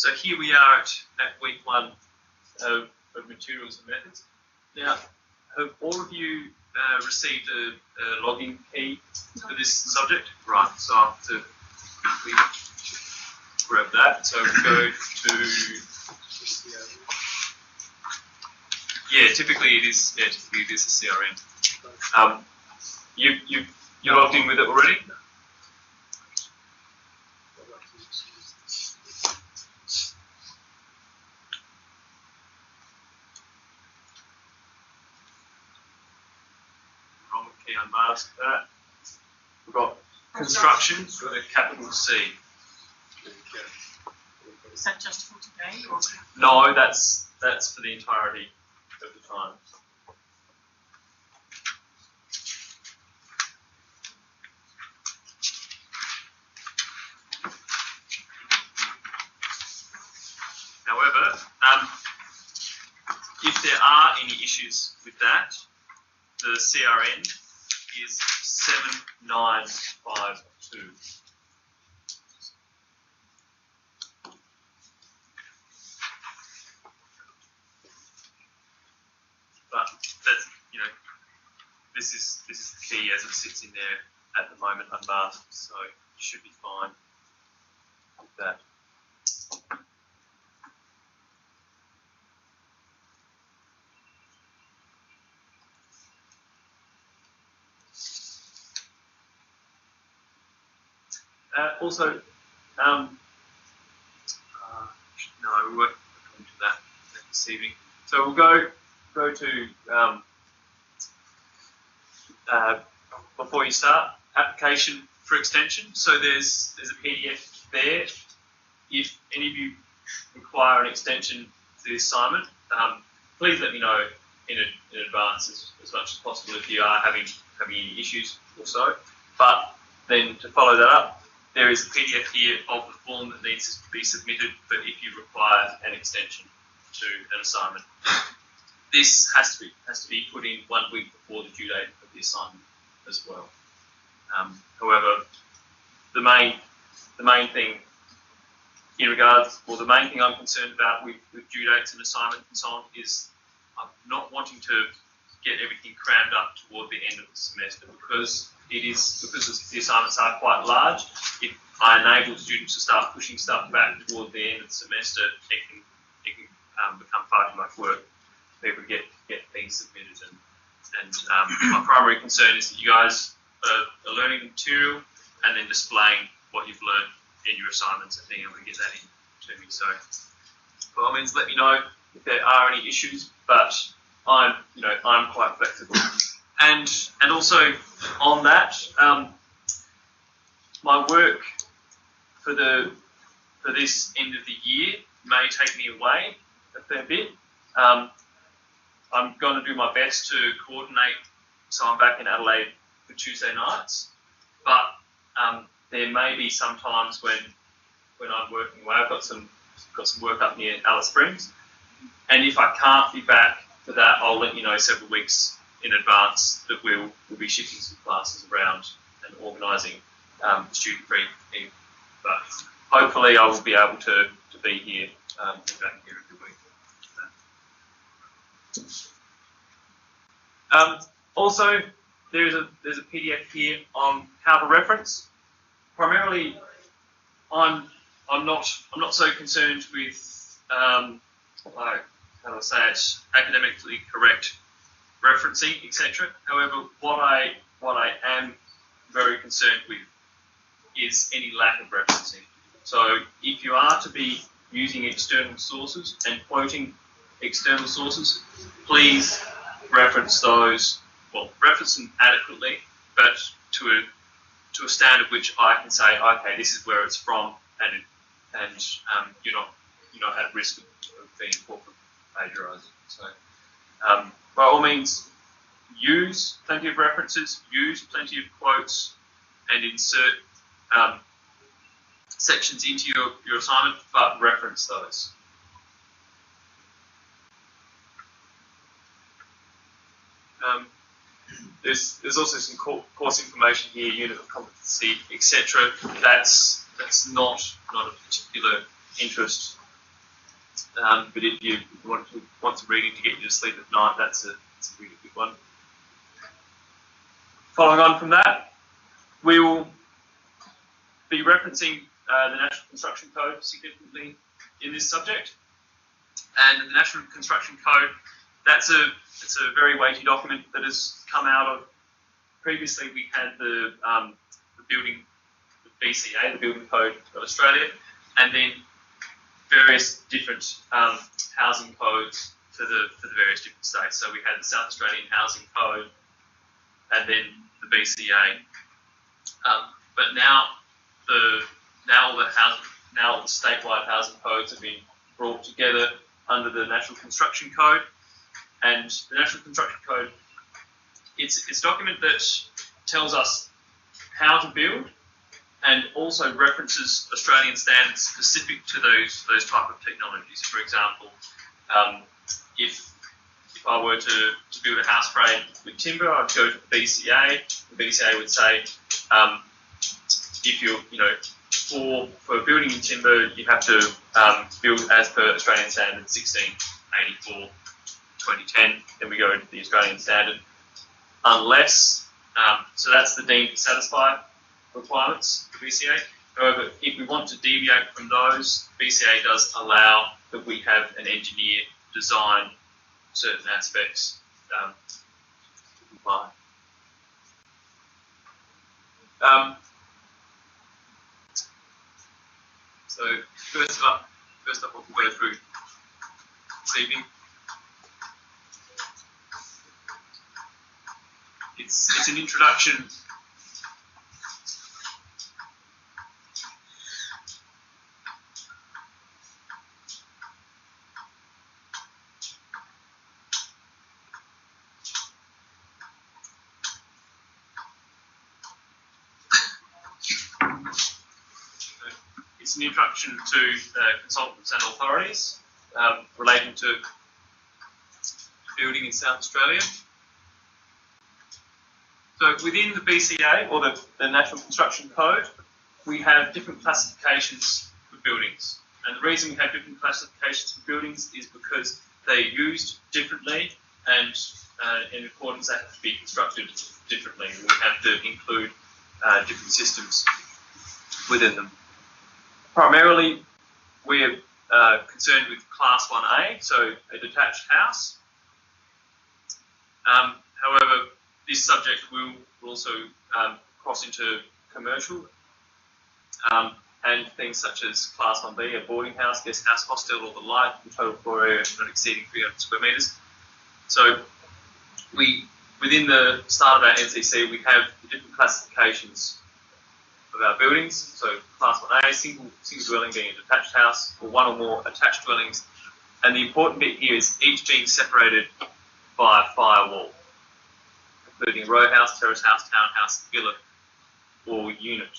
So here we are at week 1 of materials and methods. Now, have all of you received a login key for this subject? Right, so I have to quickly grab that. So we go to, typically it is a CRM. You're logged in with it already? Key unmask that. We've got construction with a capital C. Is that just for today? Or? No, that's for the entirety of the time. However, if there are any issues with that, the CRN is 7952. But that's, this is the key as it sits in there at the moment unmasked, so you should be fine with that. Also, no, we won't come to that this evening. So we'll go to before you start, application for extension. So there's a PDF there. If any of you require an extension to the assignment, please let me know in advance as much as possible if you are having any issues or so. But then to follow that up, there is a PDF here of the form that needs to be submitted for if you require an extension to an assignment. This has to be put in 1 week before the due date of the assignment as well. However, the main thing in regards, or the main thing I'm concerned about with due dates and assignment and so on is I'm not wanting to get everything crammed up toward the end of the semester because the assignments are quite large. If I enable students to start pushing stuff back toward the end of the semester, it can become far too much work for people to get things submitted. And my primary concern is that you guys are learning the material and then displaying what you've learned in your assignments and being able to get that in to me. So by all means, let me know if there are any issues, but I'm quite flexible. And also on that, my work for this end of the year may take me away a fair bit. I'm going to do my best to coordinate, so I'm back in Adelaide for Tuesday nights. But there may be some times when I'm working away. I've got some work up near Alice Springs, and if I can't be back for that, I'll let you know several weeks in advance that we'll be shifting some classes around and organising student briefing. But hopefully I will be able to be here, back here every week. Also, there's a PDF here on how to reference. Primarily, I'm not so concerned with how do I say it, academically correct referencing, etc. However, what I am very concerned with is any lack of referencing. So if you are to be using external sources and quoting external sources, please reference those. Well, reference them adequately, but to a standard which I can say, okay, this is where it's from, and you're not at risk of being corporate plagiarised. So by all means, use plenty of references, use plenty of quotes, and insert sections into your assignment, but reference those. There's also some course information here, unit of competency, etc. That's not a particular interest But if you want some reading to get you to sleep at night, that's a really good one. Following on from that, we will be referencing the National Construction Code significantly in this subject. And the National Construction Code, it's a very weighty document that has come out of, previously we had the BCA, the Building Code of Australia, and then various different housing codes for the various different states. So we had the South Australian Housing Code, and then the BCA. But now all the statewide housing codes have been brought together under the National Construction Code. And the National Construction Code, it's a document that tells us how to build and also references Australian standards specific to those type of technologies. For example, if I were to build a house frame with timber, I'd go to the BCA. The BCA would say, if you're, for building in timber, you have to build as per Australian Standard 1684, 2010. Then we go into the Australian Standard, unless, so that's the deemed to satisfy requirements for BCA. However, if we want to deviate from those, BCA does allow that we have an engineer design certain aspects to comply. So first up, what we'll go through this evening. It's an introduction. It's an introduction to consultants and authorities relating to building in South Australia. So within the BCA, or the National Construction Code, we have different classifications for buildings. And the reason we have different classifications for buildings is because they're used differently, and in accordance they have to be constructed differently. We have to include different systems within them. Primarily, we're concerned with Class 1A, so a detached house. However, this subject will also cross into commercial and things such as Class 1B, a boarding house, guest house, hostel, or the like, with total floor area not exceeding 300 square metres. So within the start of our NCC, we have the different classifications of our buildings. So Class 1A, single dwelling being a detached house, or one or more attached dwellings. And the important bit here is each being separated by a firewall, including row house, terrace house, townhouse, villa, or unit.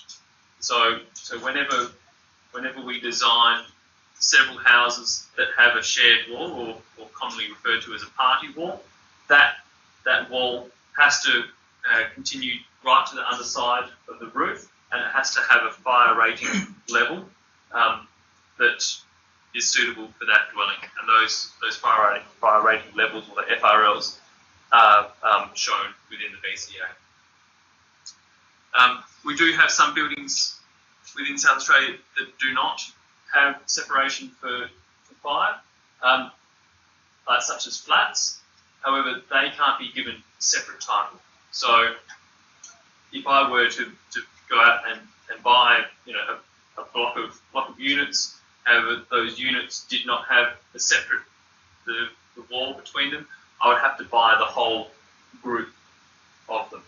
So whenever we design several houses that have a shared wall, or commonly referred to as a party wall, that wall has to continue right to the underside of the roof, and it has to have a fire rating level that is suitable for that dwelling. And those fire rating levels, or the FRLs, are shown within the BCA. We do have some buildings within South Australia that do not have separation for fire, such as flats. However, they can't be given separate title. So if I were to go out and buy a block of units, however those units did not have a separate the wall between them, I would have to buy the whole group of them.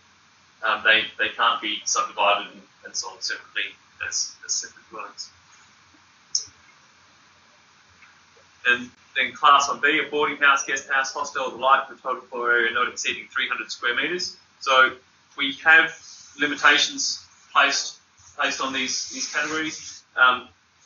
They can't be subdivided and sold separately as separate dwellings. And then Class 1B, a boarding house, guest house, hostel, the like, with total floor area not exceeding 300 square metres. So we have limitations placed on these categories.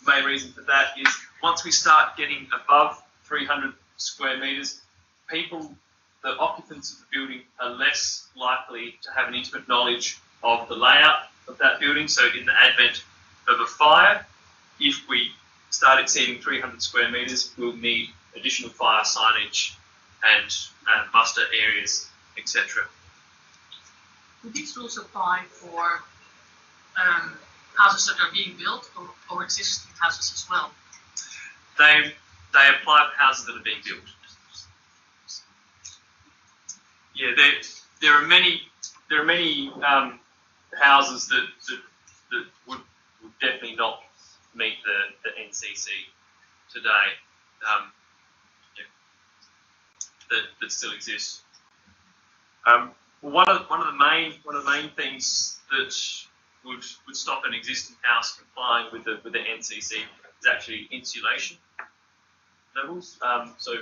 Main reason for that is once we start getting above 300 square metres, the occupants of the building are less likely to have an intimate knowledge of the layout of that building. So in the advent of a fire, if we start exceeding 300 square metres, we'll need additional fire signage and muster areas, etc. Would these rules apply for houses that are being built or existing houses as well? They apply to houses that are being built. Yeah, there are many houses that would definitely not meet the NCC today. That still exists. One of the main things that would stop an existing house complying with the NCC is actually insulation levels. So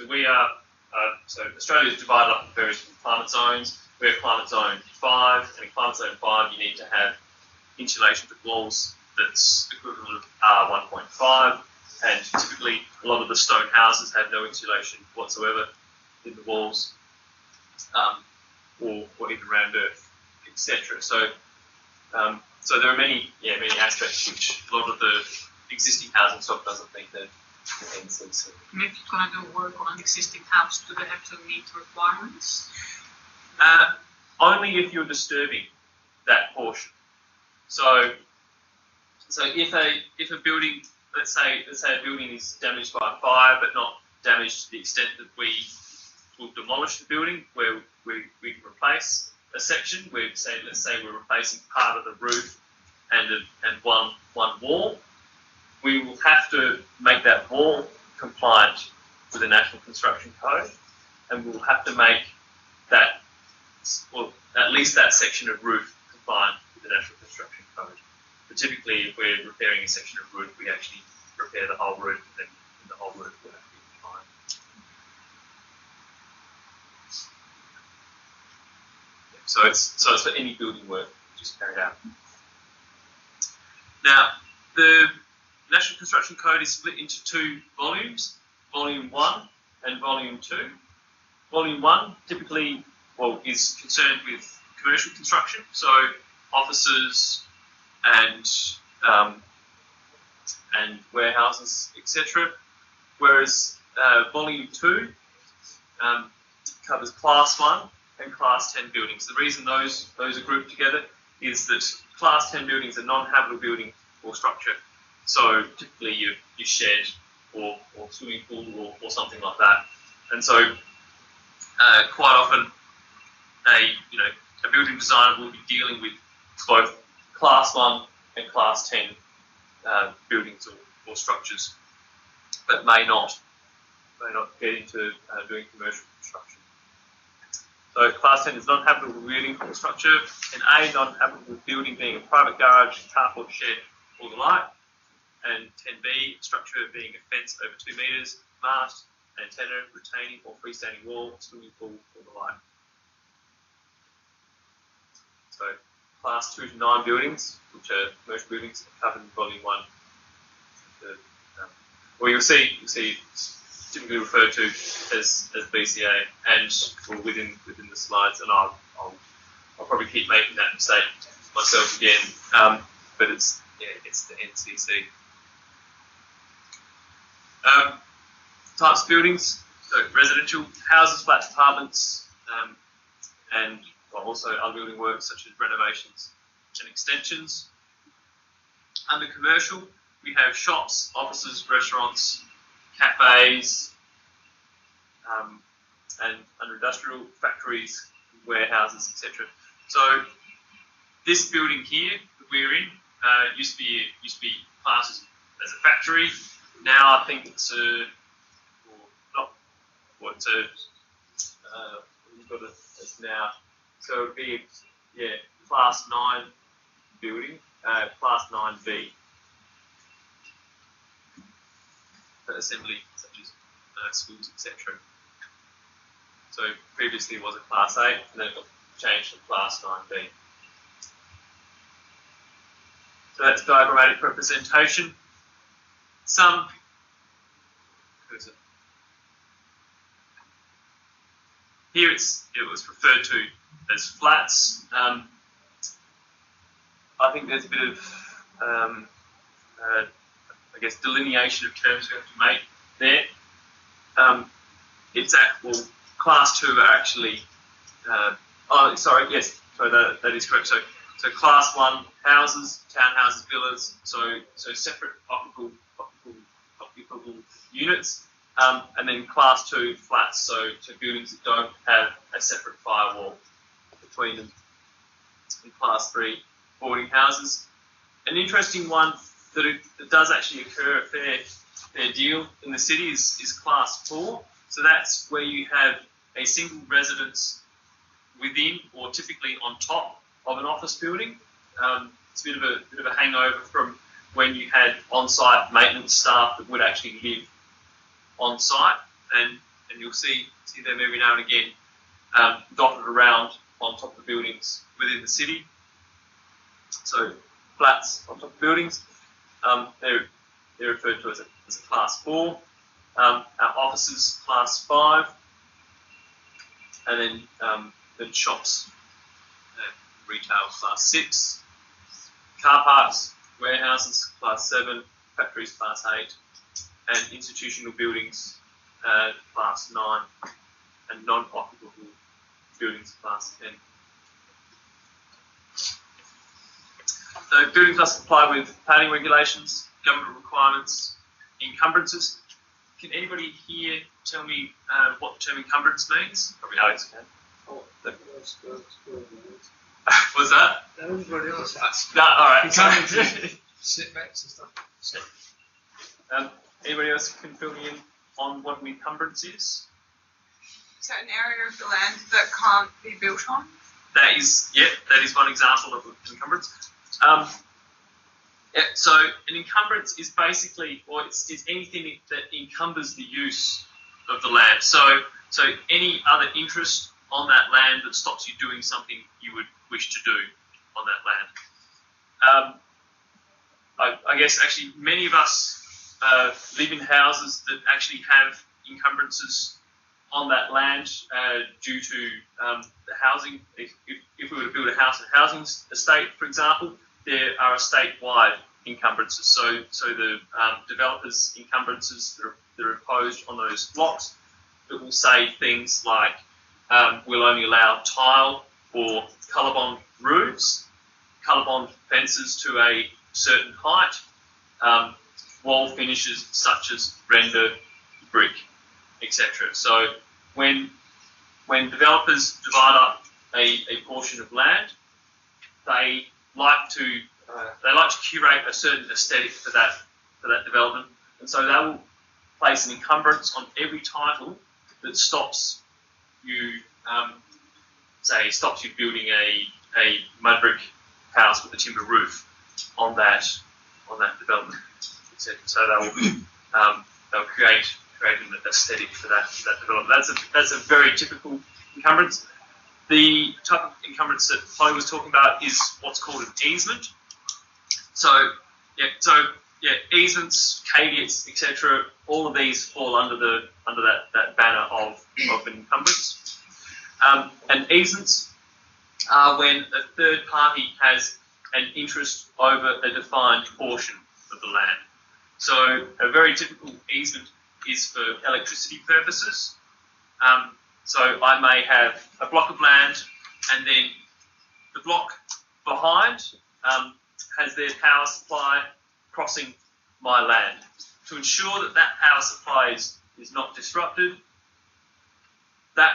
we are so Australia is divided up into various climate zones. We're climate zone 5, and in climate zone 5 you need to have insulation to walls that's equivalent of R1.5, and typically a lot of the stone houses have no insulation whatsoever in the walls, or even around earth, etc. So there are many aspects which a lot of the existing housing stock doesn't meet the NCC. And if you're going to do work on an existing house, do they have to meet requirements? Only if you're disturbing that portion. So if a building, let's say a building is damaged by a fire, but not damaged to the extent that we will demolish the building, where we can replace a section. Let's say we're replacing part of the roof and one wall. We will have to make that wall compliant with the National Construction Code, and we'll have to make that, or at least that section of roof compliant with the National Construction Code. But typically, if we're repairing a section of roof, we actually repair the whole roof, and the whole roof will have to be compliant. So it's for any building work which is carried out. Now, the National Construction Code is split into 2 volumes, Volume 1 and Volume 2. Volume 1 typically, is concerned with commercial construction, so offices and warehouses, etc. Whereas Volume 2 covers Class 1 and Class 10 buildings. The reason those are grouped together is that Class 10 buildings are non-habitable building or structure. So typically your shed or swimming pool or something like that. And so quite often a building designer will be dealing with both Class 1 and Class 10 buildings or structures, but may not get into doing commercial construction. So Class 10 is non-habitable building or structure, and A, non-habitable building being a private garage, carport, shed, or the like, and 10B, structure being a fence over 2 metres, mast, antenna, retaining or freestanding wall, swimming pool, or the like. So Class 2 to 9 buildings, which are commercial buildings, are covered in Volume 1. Or you'll see typically referred to as BCA, and within the slides, and I'll probably keep making that mistake myself again, but it's the NCC. Types of buildings, so residential, houses, flats, apartments, and also other building works such as renovations and extensions. Under commercial, we have shops, offices, restaurants, cafes, and under industrial, factories, warehouses, etc. So this building here that we're in used to be classed as a factory. Now I think it's we've got it as now. So it'd be Class 9 building, Class 9B. Assembly such as schools, etc. So previously it was a Class 8, and then it got changed to Class 9B. So that's diagrammatic representation. Here it was referred to as flats. I think there's a bit of I guess, delineation of terms we have to make there. It's at, well, class 2 are actually, that is correct. So class 1 houses, townhouses, villas, so separate occupable units, and then class 2 flats, so buildings that don't have a separate firewall between them. And class 3 boarding houses. An interesting one that does actually occur a fair deal in the city is class 4. So that's where you have a single residence within, or typically on top of an office building. It's a bit of a hangover from when you had on-site maintenance staff that would actually live on-site, and you'll see them every now and again dotted around on top of buildings within the city. So flats on top of buildings, they're referred to as a class 4. Our offices, class 5, and then shops, retail, class 6. Car parks, warehouses, class 7. Factories, class 8. And institutional buildings, class 9. And non-occupable buildings, class 10. So buildings must comply with planning regulations, government requirements, encumbrances. Can anybody here tell me what the term encumbrance means? Probably Alex can. Was that? Everybody else. No, all right. Setbacks and stuff. Anybody else can fill me in on what an encumbrance is? So an area of the land that can't be built on? That is one example of an encumbrance. So an encumbrance is basically, or it's anything that encumbers the use of the land. So any other interest on that land that stops you doing something you would wish to do on that land. I guess actually many of us live in houses that actually have encumbrances on that land due to the housing. If we were to build a house in a housing estate, for example, there are estate-wide encumbrances. So the developers' encumbrances that are imposed on those blocks that will say things like we'll only allow tile or colour-bond roofs, colour-bond fences to a certain height, wall finishes such as render, brick, etc. So when developers divide up a portion of land, they like to curate a certain aesthetic for that development, and so they will place an encumbrance on every title that stops you building a mud brick house with a timber roof on that development. So they'll create an aesthetic for that development. That's a very typical encumbrance. The type of encumbrance that Holly was talking about is what's called an easement. So easements, caveats, etc. All of these fall under that banner of an encumbrance. And easements are when a third party has an interest over a defined portion of the land. So a very typical easement is for electricity purposes. So I may have a block of land, and then the block behind has their power supply crossing my land. To ensure that power supply is not disrupted, that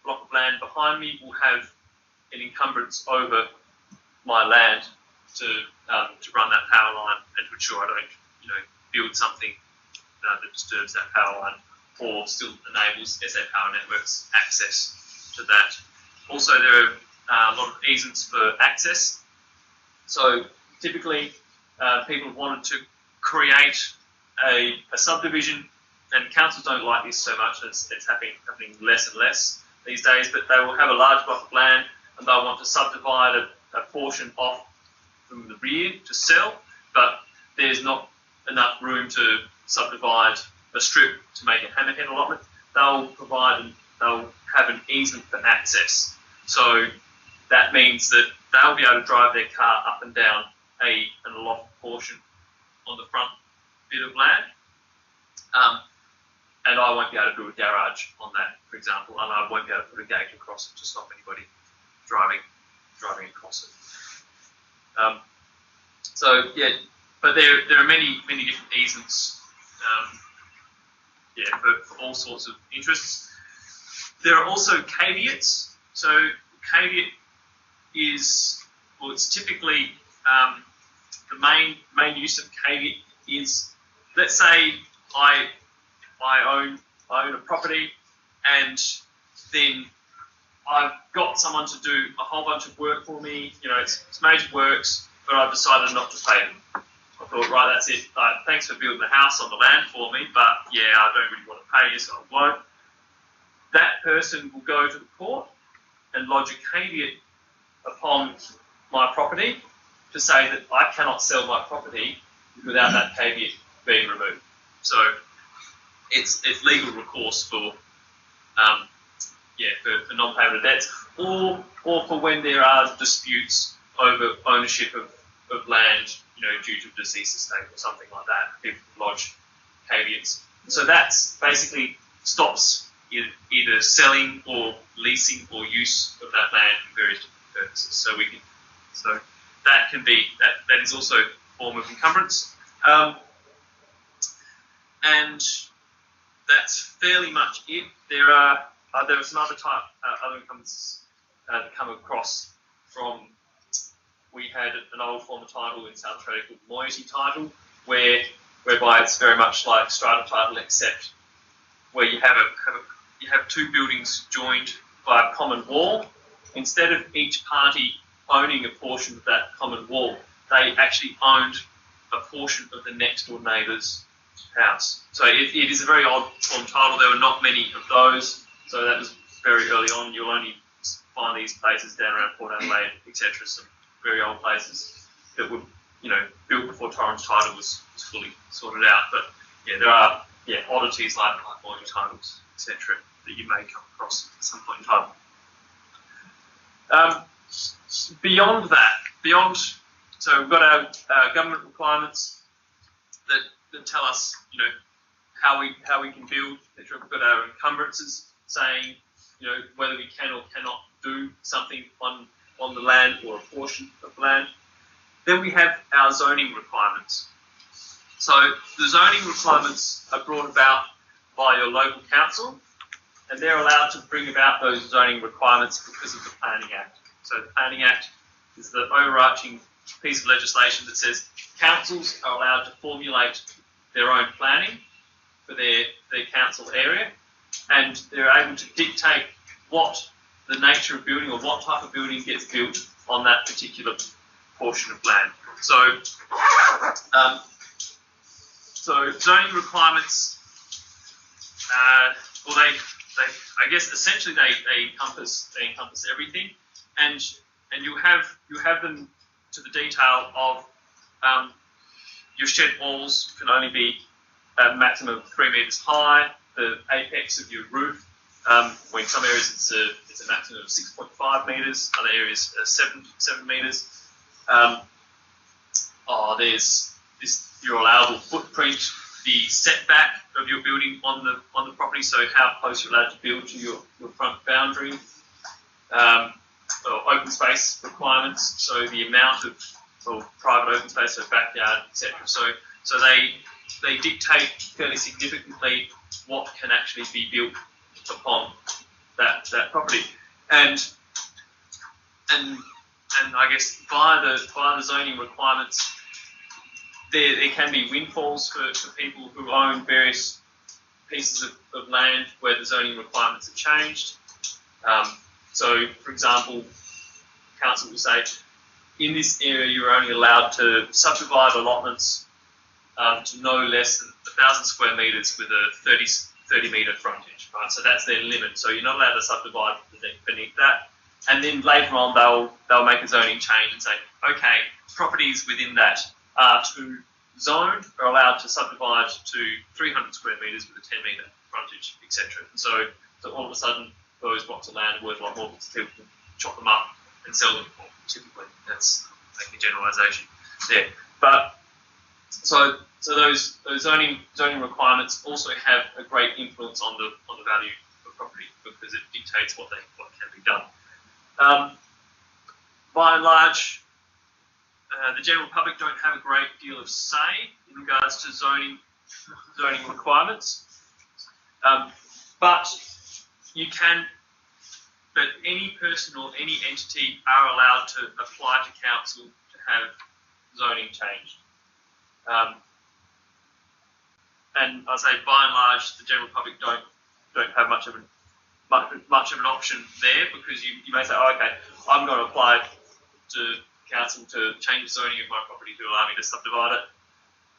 block of land behind me will have an encumbrance over my land to run that power line and to ensure I don't build something that disturbs that power line or still enables SA Power Networks access to that. Also, there are a lot of easements for access. So typically, people have wanted to create a subdivision, and councils don't like this so much. It's happening less and less these days, but they will have a large block of land and they'll want to subdivide a portion off from the rear to sell, but there's not enough room to subdivide a strip to make a hammerhead allotment. They'll have an easement for access. So that means that they'll be able to drive their car up and down an allotted portion on the front bit of land, and I won't be able to build a garage on that, for example, and I won't be able to put a gate across it to stop anybody driving across it. So yeah, but there are many different easements, for all sorts of interests. There are also caveats. So caveat is, well, it's typically the main use of caveat is, let's say I own a property, and then I've got someone to do a whole bunch of work for me. You know, it's major works, but I've decided not to pay them. I thought, right, that's it. Thanks for building the house on the land for me, but yeah, I don't really want to pay you, so I won't. That person will go to the court and lodge a caveat upon my property to say that I cannot sell my property without that caveat being removed. So it's legal recourse for non-payment of debts, or for when there are disputes over ownership of land, you know, due to deceased estate or something like that. People lodge caveats. So that's basically stops either selling or leasing or use of that land for various different purposes. So that is also a form of encumbrance. And that's fairly much it. There are some other encumbrances that come across from. We had an old form of title in South Australia called moiety title, whereby it's very much like strata title, except where you have two buildings joined by a common wall. Instead of each party owning a portion of that common wall, they actually owned a portion of the next door neighbour's house. So it is a very odd form title. There were not many of those, so that was very early on. You'll only find these places down around Port Adelaide, etc. Some very old places that were, you know, built before Torrens title was fully sorted out. But yeah, there are oddities like moiety titles, etc. that you may come across at some point in time. Beyond that, so we've got our government requirements that tell us, you know, how we can build, etc. We've got our encumbrances saying, you know, whether we can or cannot do something on the land or a portion of land. Then we have our zoning requirements. So the zoning requirements are brought about by your local council, and they're allowed to bring about those zoning requirements because of the Planning Act. So the Planning Act is the overarching piece of legislation that says councils are allowed to formulate their own planning for their council area, and they're able to dictate what the nature of building or what type of building gets built on that particular portion of land. So, zoning requirements, I guess essentially they encompass everything, and you have them to the detail of your shed walls can only be a maximum of 3 meters high. The apex of your roof, in some areas it's a maximum of 6.5 meters, other areas 7 meters. There's your allowable footprint, the setback of your building on the property, so how close you're allowed to build to your front boundary. Open space requirements, so the amount of private open space, so backyard, etc. So they dictate fairly significantly what can actually be built upon that property, and I guess via the zoning requirements, there can be windfalls for people who own various pieces of land where the zoning requirements have changed. So, for example, council will say, in this area you're only allowed to subdivide allotments to no less than 1,000 square metres with a 30 metre frontage, right? So that's their limit. So you're not allowed to subdivide beneath that. And then later on they'll make a zoning change and say, okay, properties within that are to zoned are allowed to subdivide to 300 square metres with a 10 metre frontage, etc. And so all of a sudden those blocks of land are worth a lot more because people can chop them up and sell them. Typically, that's making a generalisation there. But So those zoning requirements also have a great influence on the value of property because it dictates what can be done. By and large, the general public don't have a great deal of say in regards to zoning requirements, but any person or any entity are allowed to apply to council to have zoning changed. And I say by and large, the general public don't have much of an option there because you may say, oh, okay, I'm going to apply to council to change the zoning of my property to allow me to subdivide it,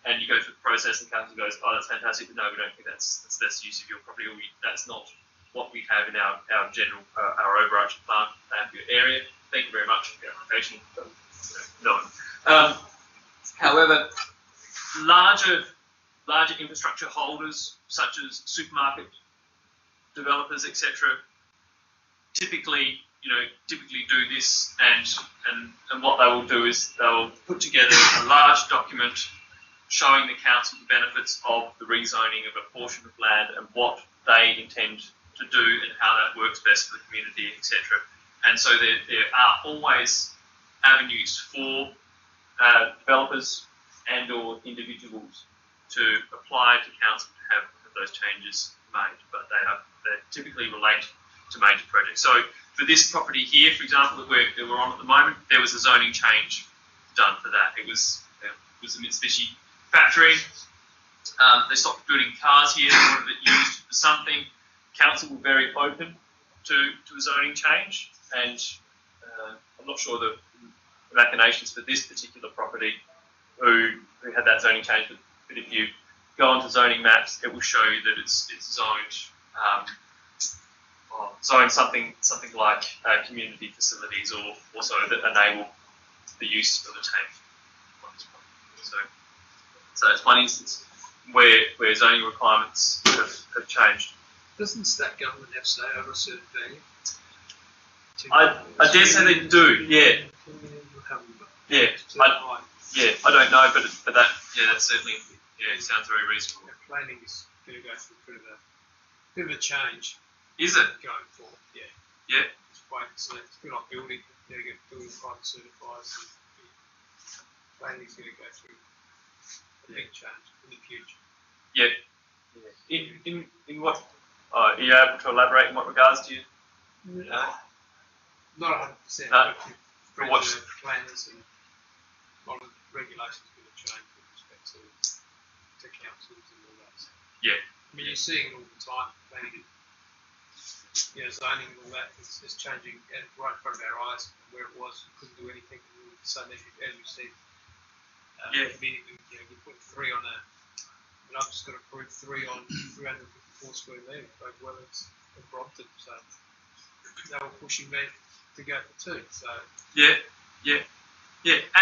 and you go through the process, and council goes, oh, that's fantastic, but no, we don't think that's the best use of your property, or that's not what we have in our general our overarching plan for your area. Thank you very much for your application. No. However, larger infrastructure holders such as supermarket developers, etc., typically do this, and what they will do is they'll put together a large document showing the council the benefits of the rezoning of a portion of land and what they intend to do and how that works best for the community, etc. And so there are always avenues for developers and or individuals to apply to council to have those changes made, but they typically relate to major projects. So for this property here, for example, that we're on at the moment, there was a zoning change done for that. It was a Mitsubishi factory. They stopped building cars here. They wanted it used for something. Council were very open to a zoning change, and I'm not sure the machinations for this particular property who had that zoning change, but if you go onto zoning maps, it will show you that it's zoned something like community facilities, or also that enable the use of a tank on this property. So it's one instance where zoning requirements have changed. Doesn't state government have say over a certain value? I dare say they do, yeah. Yeah, I don't know, but that certainly sounds very reasonable. Planning is going to go through a bit of a change. Is it? Going forward, yeah. Yeah. It's a bit like building. You get building private certified. Planning is going to go through a big change in the future. Yeah. In what? Are you able to elaborate in what regards do you? Not 100%. No. For what? Planners and a lot of regulations are going to change with respect to councils and all that. Yeah. I mean, you're seeing it all the time. Planning, zoning and all that is changing right in front of our eyes. Where it was, you couldn't do anything. So as you said, immediately, you put 3 on a. And I've just got approved 3 on 354 square metres, both Wellings and Brompton. So they were pushing me to go for 2. So yeah,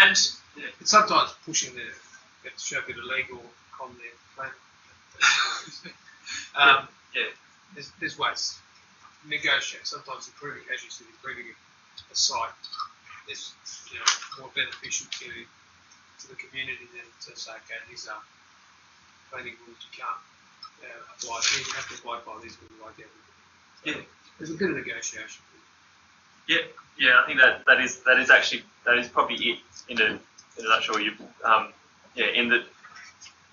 and it's sometimes pushing there. You have to show a bit of legal con there. There's ways. Negotiate. Sometimes improving, as you said, improving a site is more beneficial to the community than to say, okay, these are planning rules you can't apply. You have to apply by these rules like everything. So there's a bit of negotiation. Yeah. I think that is probably it in a nutshell. In that,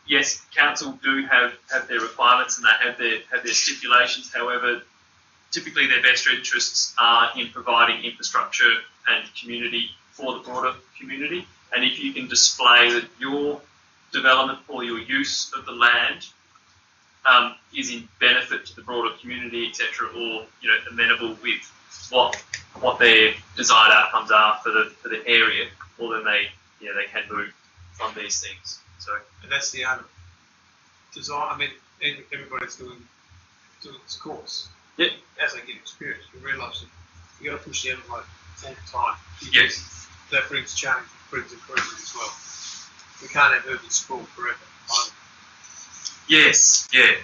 yes, council do have their requirements and they have their stipulations. However, typically their best interests are in providing infrastructure and community for the broader community. And if you can display that your development or your use of the land is in benefit to the broader community, etc., or amenable with what their desired outcomes are for the area, well then they can move on these things. So, and that's the design. I mean, everybody's doing this course. Yeah. As they get experience, you realise that you got to push the envelope all the time. Yes. That brings change, brings improvement as well. We can't have urban sprawl forever either. Yes. Yeah.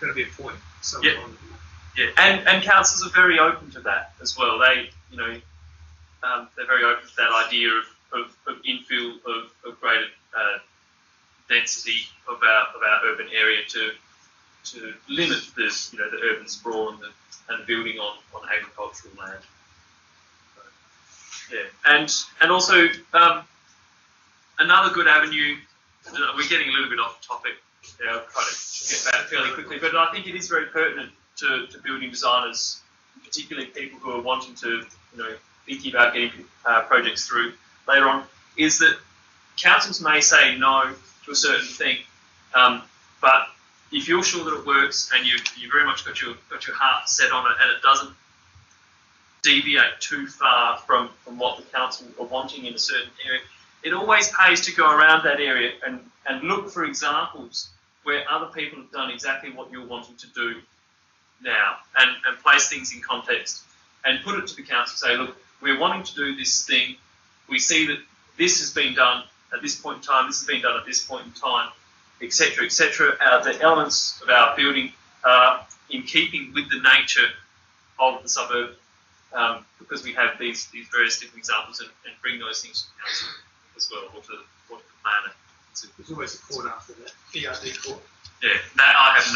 Got to be a point. Yeah. And councils are very open to that as well. They they're very open to that idea of infill of graded density of our urban area to limit the the urban sprawl and building on agricultural land. So, yeah, and also another good avenue. We're getting a little bit off topic. I'll try to get back fairly quickly, but I think it is very pertinent to building designers, particularly people who are wanting to, thinking about getting projects through later on, is that councils may say no to a certain thing, but if you're sure that it works and you very much got your heart set on it and it doesn't deviate too far from what the council are wanting in a certain area, it always pays to go around that area and look for examples where other people have done exactly what you're wanting to do now, and place things in context and put it to the council. Say, look, we're wanting to do this thing. We see that this has been done at this point in time. This has been done at this point in time, etc., etc. The elements of our building are in keeping with the nature of the suburb, because we have these various different examples, and bring those things to the council as well, or to the planner. There's always a court after that. PRD court. Yeah, that I have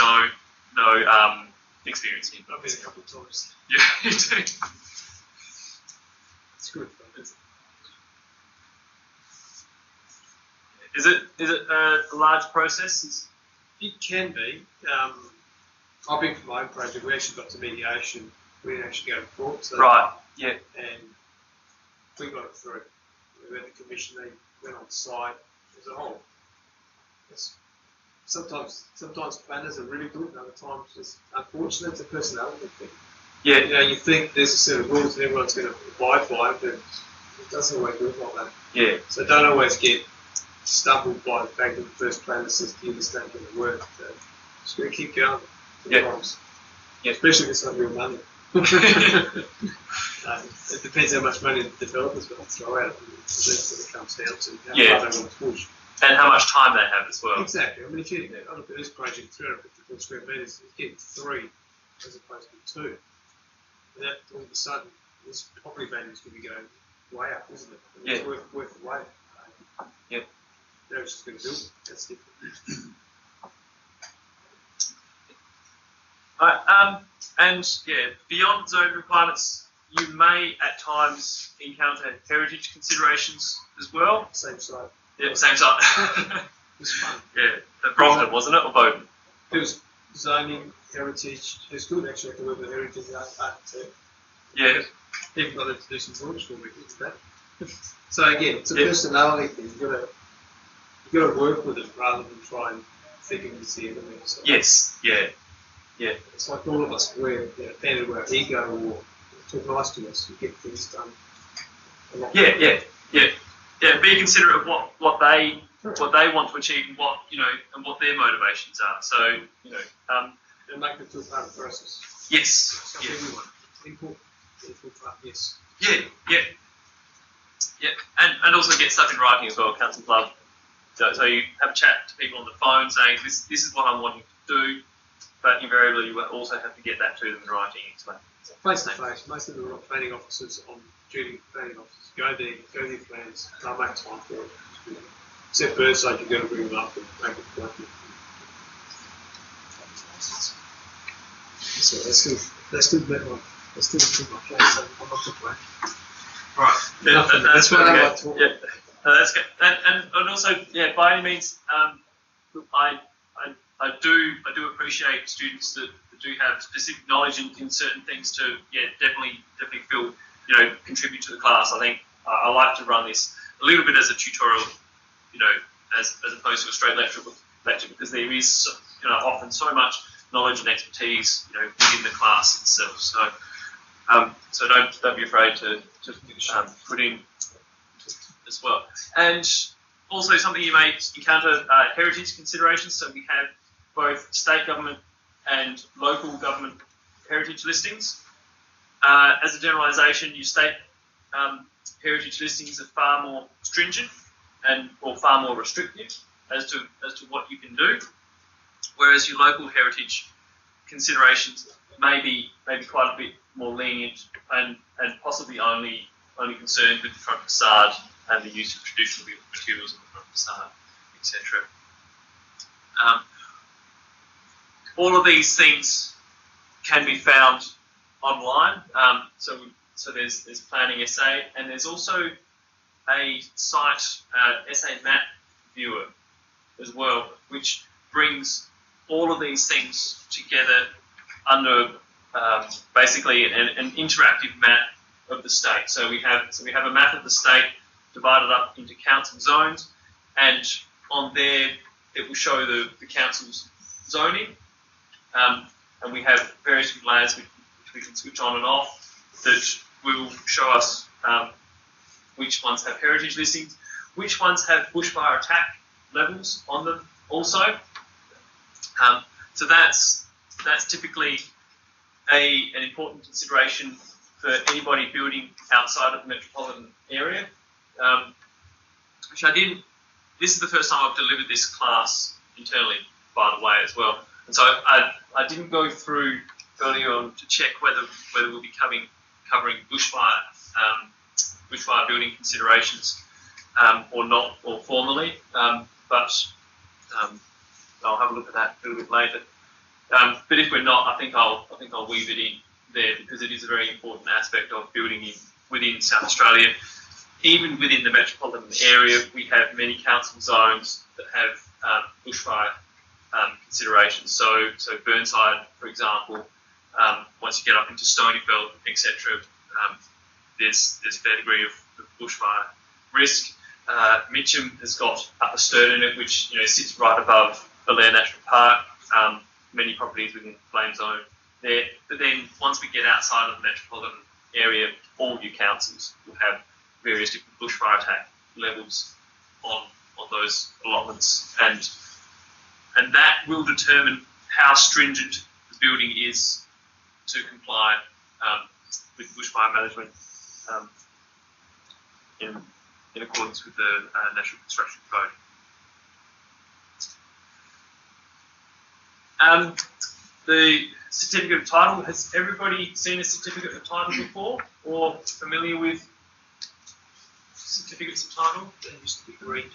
no experience in. I've been a couple of times. Yeah, you do. It's good. Is it a large process? It can be. I've been for my own project. We actually got to mediation. We didn't actually go to court. So right. Yeah. And we got it through. We went to the commission. They went on site as a whole. Sometimes planners are really good, and other times it's unfortunate. It's a personality thing. Yeah. You think there's a set of rules and everyone's going to abide by it, but it doesn't always work like that. Yeah. So don't always get stumbled by the fact that the first planner says, "Do you understand how it works?" So just got to keep going. Yeah. Especially if it's not real money. It depends how much money the developers want to throw at it. That's what it comes down to. How far they want to push. And how much time they have as well. Exactly. I mean, if you look at this project, 354 square metres, it's getting 3 as opposed to 2. And that all of a sudden, this property value is going to go way up, isn't it? I mean, it's worth the wait. Yeah. They're just going to build it. That's different. And beyond zone requirements, you may at times encounter heritage considerations as well. Same site. Yeah, same site. It was fun. Yeah, at Brompton, wasn't it, or Bowden? It was zoning, heritage. It was good actually to work with heritage art too. Yeah. Even got to do some drawings for me with that. So again, it's a personality thing. You got to work with it rather than try and think of it as the enemy. So yes. Yeah. It's like all of us. We're offended with our ego or talk nice to us. You get things done. Yeah, be considerate of what they want to achieve and what their motivations are. So and make it feel part of the process. Yes. Yeah. Everyone. Equal part. Yes. Yeah. And also get stuff in writing as well. Council Club. So you have a chat to people on the phone saying this is what I'm wanting to do, but invariably you also have to get that to them in writing. Explain. Face to face. Most of the planning officers on duty, planning officers, go there your plans. They'll make time for it. Except Birdside, you've got to bring them up and make it work. So they still met one. They still took my place, so I'm not complaining. Right. That's what I like to talk. Yeah. That's good. And also, by any means, I do appreciate students that do have specific knowledge in certain things to definitely feel contribute to the class. I think I like to run this a little bit as a tutorial, as opposed to a straight lecture because there is often so much knowledge and expertise within the class itself. So don't be afraid to put in as well. And also something you may encounter heritage considerations. So we have both state government and local government heritage listings. As a generalisation, your state heritage listings are far more stringent or far more restrictive as to what you can do, whereas your local heritage considerations may be quite a bit more lenient and possibly only concerned with the front facade and the use of traditional materials on the front facade, etc. All of these things can be found online. So there's Planning SA, and there's also a site, SA Map Viewer as well, which brings all of these things together under basically an interactive map of the state. So we have a map of the state divided up into council zones, and on there it will show the council's zoning, and we have various different layers which we can switch on and off that will show us which ones have heritage listings, which ones have bushfire attack levels on them also. So that's typically an important consideration for anybody building outside of the metropolitan area. Which I didn't. This is the first time I've delivered this class internally, by the way, as well. And so I didn't go through earlier on to check whether we'll be covering bushfire building considerations or not, or formally. But I'll have a look at that a little bit later. But if we're not, I think I'll weave it in there, because it is a very important aspect of building within South Australia. Even within the metropolitan area, we have many council zones that have bushfire considerations. So Burnside, for example, once you get up into Stonyfeld, etc., there's a fair degree of bushfire risk. Mitcham has got Upper Sturt in it, which sits right above Belair National Park. Many properties within the flame zone there. But then once we get outside of the metropolitan area, all your councils will have various different bushfire attack levels on those allotments, and that will determine how stringent the building is to comply with bushfire management in accordance with the National Construction Code. The certificate of title, has everybody seen a certificate of title before, or familiar with certificates of title? They used to be green.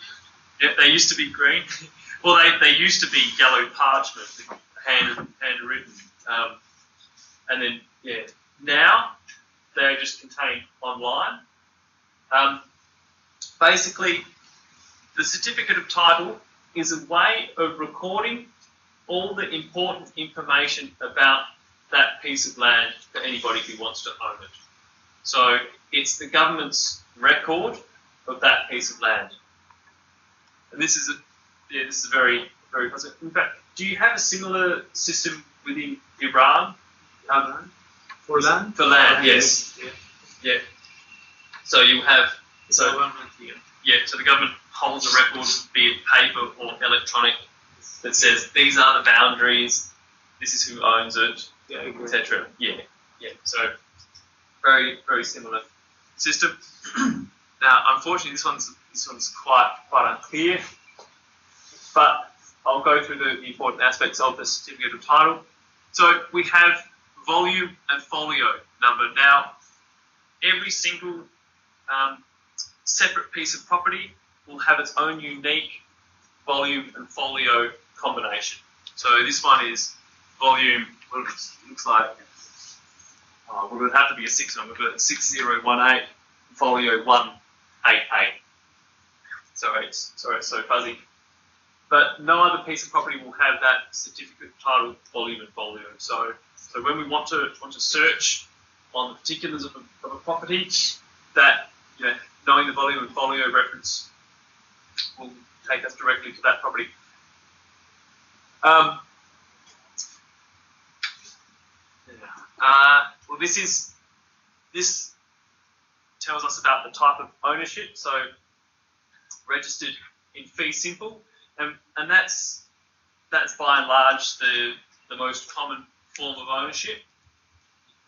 Yeah, they used to be green. Well, they used to be yellow parchment, handwritten, and then now they just contained online. Basically, the certificate of title is a way of recording all the important information about that piece of land for anybody who wants to own it. So it's the government's record of that piece of land. And this is a very, very positive. In fact, do you have a similar system within Iran? For land? For land, yes. Yeah. So you have so the government holds a record, be it paper or electronic, that says these are the boundaries, this is who owns it, etc. Yeah. So very, very similar system. Now, unfortunately, this one's quite unclear, but I'll go through the important aspects of the certificate of title. So we have volume and folio number. Now, every single separate piece of property will have its own unique volume and folio combination. So this one is volume, what it looks like, well, it would have to be a 6 number, but 6018, folio 188. Sorry, it's so fuzzy. But no other piece of property will have that certificate of title, volume and folio. So when we want to search on the particulars of a property, that knowing the volume and folio reference will take us directly to that property. Well, this tells us about the type of ownership. So registered in fee simple, and that's by and large the most common form of ownership.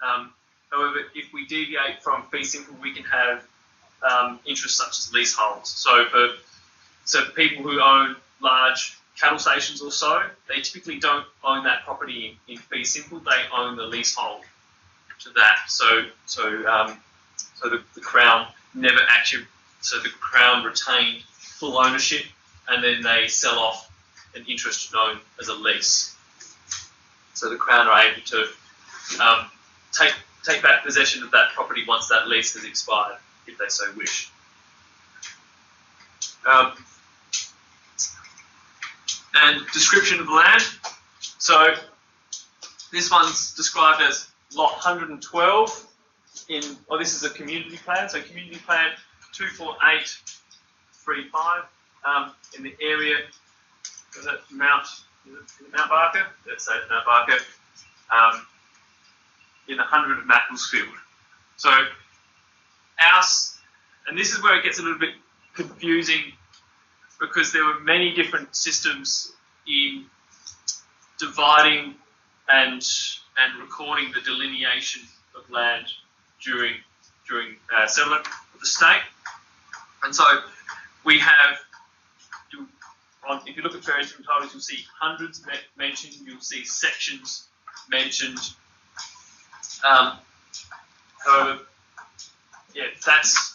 However, if we deviate from fee simple, we can have interests such as leaseholds. So for people who own large cattle stations or so, they typically don't own that property in fee simple. They own the leasehold to that. So the Crown never actually. So the Crown retained full ownership, and then they sell off an interest known as a lease. So the Crown are able to take back possession of that property once that lease has expired, if they so wish. And description of the land. So this one's described as lot 112 this is a community plan. So community plan 24835 in the area, is it Mount Barker? Let's say it's Mount Barker, in the 100 of Macclesfield. So and this is where it gets a little bit confusing, because there were many different systems in dividing and recording the delineation of land during settlement of the state. And so we have, if you look at various different titles, you'll see hundreds mentioned, you'll see sections mentioned. However, yeah,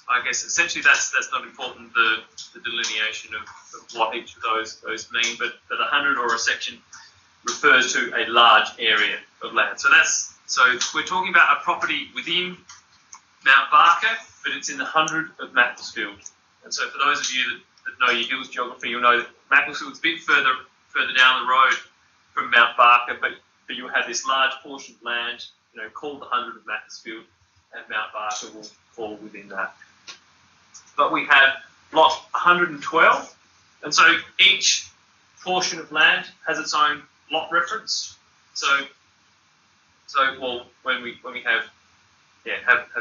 I guess essentially that's not important, the delineation of what each of those mean, but 100 or a section refers to a large area of land. So we're talking about a property within Mount Barker, but it's in the 100 of Macclesfield. And so for those of you that know your hills geography, you'll know that Macclesfield's a bit further down the road from Mount Barker, but you'll have this large portion of land, called the 100 of Macclesfield, and Mount Barker will fall within that. But we have lot 112, and so each portion of land has its own lot reference. So when we have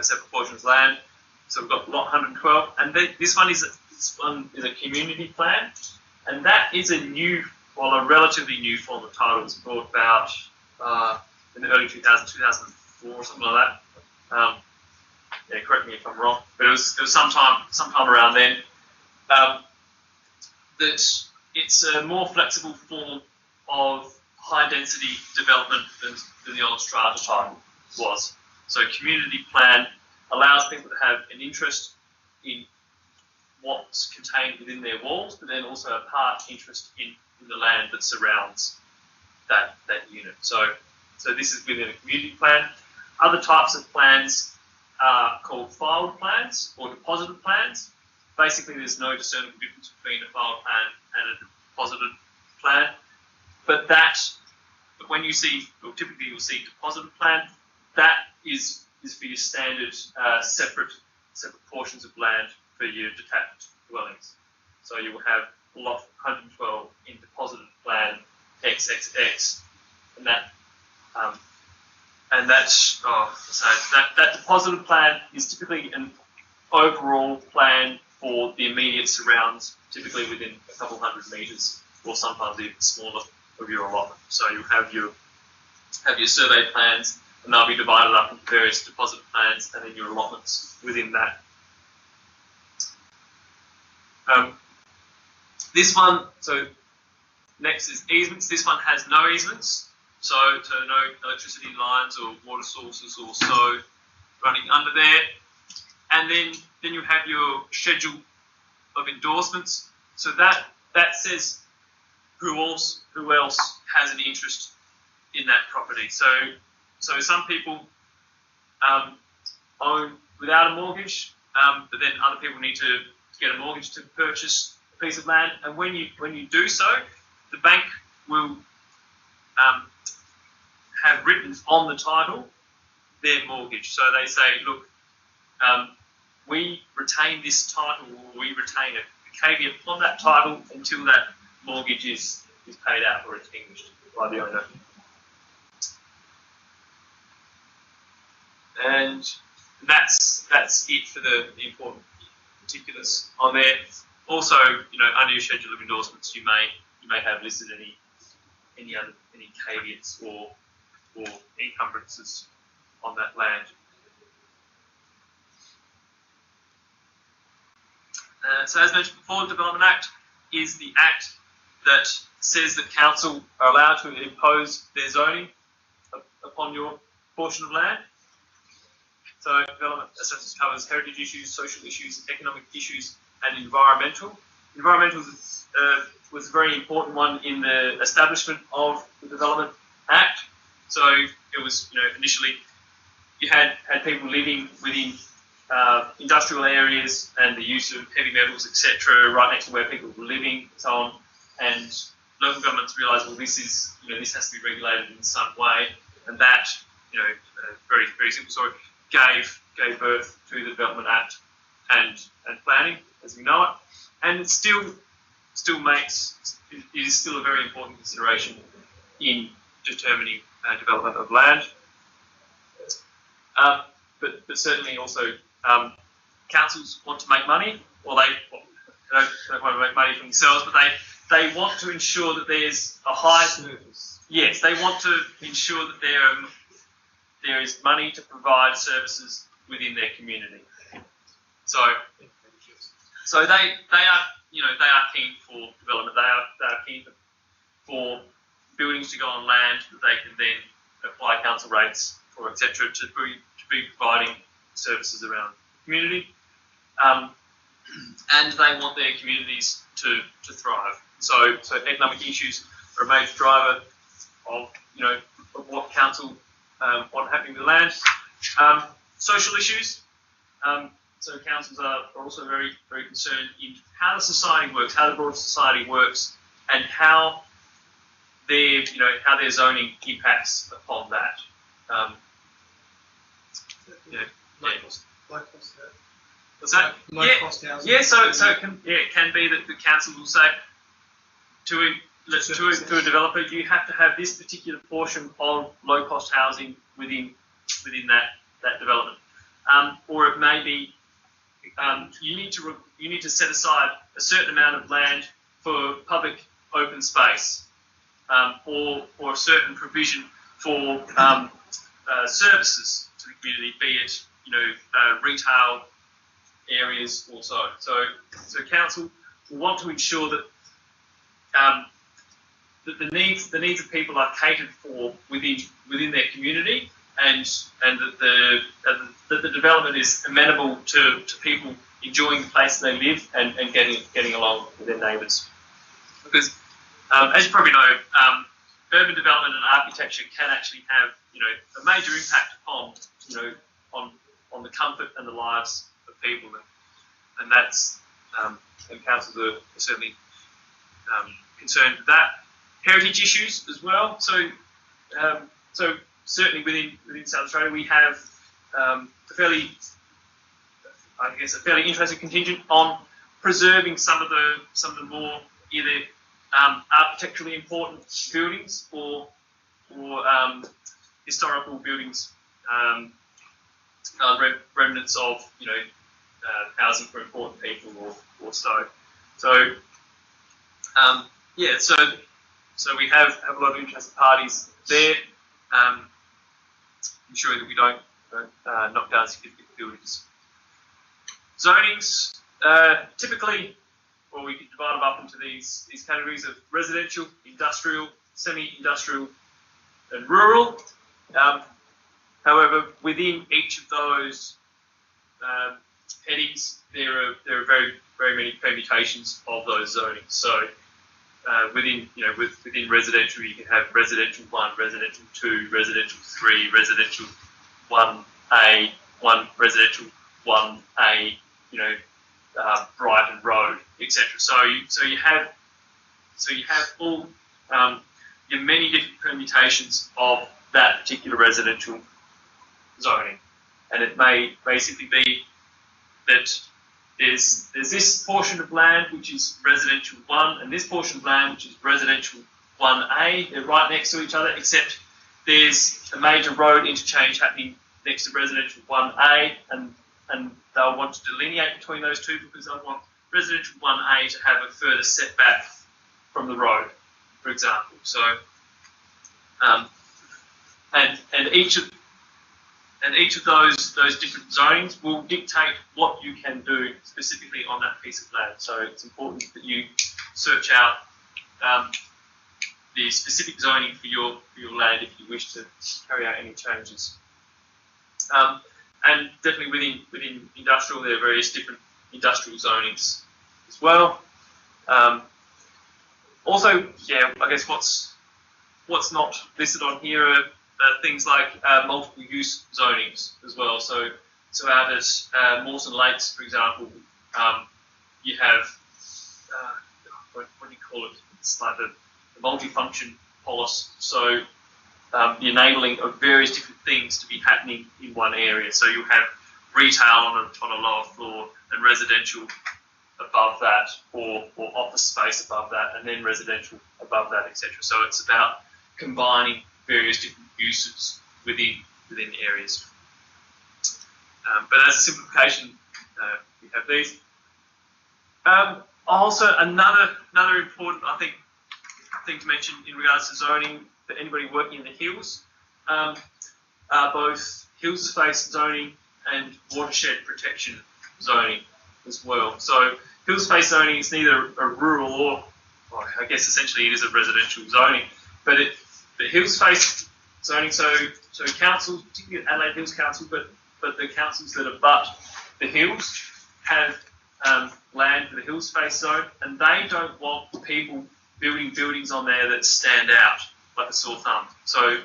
separate portions of land, so we've got lot 112, and this one is a community plan, and that is a relatively new form of title. It was brought about in the early 2004 or something like that. Correct me if I'm wrong, but it was sometime around then. That it's a more flexible form of high density development than the old strata title was. So community plan allows people to have an interest in what's contained within their walls, but then also a part interest in the land that surrounds that unit. So this is within a community plan. Other types of plans are called filed plans or deposited plans. Basically, there's no discernible difference between a filed plan and a deposited plan. But when you see, or typically you'll see deposited plan, that is for your standard separate portions of land for your detached dwellings. So you will have lot 112 in deposited plan XXX, and that deposited plan is typically an overall plan for the immediate surrounds, typically within a couple hundred metres, or sometimes even smaller, of your allotment. So you have your survey plans, and they'll be divided up into various deposited plans, and then your allotments within that. This one, so next is easements. This one has no easements, so no electricity lines or water sources or so running under there. And then you have your schedule of endorsements. So that says who else has an interest in that property. So some people own without a mortgage, but then other people need to get a mortgage to purchase a piece of land. And when you do so, the bank will have written on the title their mortgage. So they say, look, we retain this title, or we retain a caveat on that title until that mortgage is paid out or extinguished by the owner. And that's it for the important particulars on there. Also, under your schedule of endorsements, you may have listed any caveats or encumbrances on that land. So as mentioned before, the Development Act is the act that says that council are allowed to impose their zoning upon your portion of land. So development assessment covers heritage issues, social issues, economic issues, and environmental. environmental was a very important one in the establishment of the Development Act. So it was, initially you had people living within industrial areas and the use of heavy metals, etc., right next to where people were living, and so on. And local governments realised, well, this is, this has to be regulated in some way, and that, very very simple story, gave birth to the Development Act and planning as we know it, and it still makes it is still a very important consideration in determining development of land. But certainly also councils want to make money, or they don't want to make money for themselves, but they want to ensure that there's a high service. Yes, they want to ensure that there is money to provide services within their community. So they are keen for development. They are keen for buildings to go on land that they can then apply council rates or etc. to be providing services around the community, and they want their communities to thrive. So economic issues are a major driver of what council want happening with the land. Social issues. So councils are also very very concerned in how the society works, how the broader society works, and how their zoning impacts upon that. Low cost What's that? cost housing. Yeah. So it can be that the council will say to a developer, you have to have this particular portion of low cost housing within that development, or it may be you need to set aside a certain amount of land for public open space, or a certain provision for services to the community, be it retail areas or so. So council will want to ensure that that the needs of people are catered for within their community, and that the development is amenable to people enjoying the place they live and getting along with their neighbours. Because as you probably know, urban development and architecture can actually have a major impact on the comfort and the lives of people, and that's and councils are certainly concerned with that. Heritage issues as well. So certainly within South Australia we have a fairly interesting contingent on preserving some of the more either architecturally important buildings or historical buildings, remnants of housing for important people or so. So we have a lot of interested parties there, ensuring that we don't knock down significant buildings. Zonings, typically, or we could divide them up into these categories of residential, industrial, semi-industrial, and rural. However, within each of those headings, there are very very many permutations of those zonings. So within residential, you can have residential 1, residential 2, residential 3, residential 1A, residential 1A, Brighton Road, etc. So you have all your many different permutations of that particular residential zoning, and it may basically be that there's this portion of land which is residential 1, and this portion of land which is residential 1A. They're right next to each other, except there's a major road interchange happening next to residential 1A, and they'll want to delineate between those two because they'll want residential 1A to have a further setback from the road, for example. So, and each of those different zonings will dictate what you can do specifically on that piece of land. So it's important that you search out the specific zoning for your land if you wish to carry out any changes. And definitely within industrial, there are various different industrial zonings as well. Also, yeah, I guess what's not listed on here are things like multiple use zonings as well. So out at Mawson Lakes, for example, you have what do you call it? It's like the multifunction polis. So the enabling of various different things to be happening in one area. So you have retail on a lower floor and residential above that, or office space above that, and then residential above that, etc. So it's about combining various different uses within areas. But as a simplification, we have these. Also, another important, I think, thing to mention in regards to zoning for anybody working in the hills are both hill space zoning and watershed protection zoning as well. So hill space zoning is neither a rural or I guess essentially it is a residential zoning, but the hill space zoning, so councils, particularly Adelaide Hills Council, but the councils that abut the hills have land for the hill space zone, and they don't want people building buildings on there that stand out like a sore thumb. So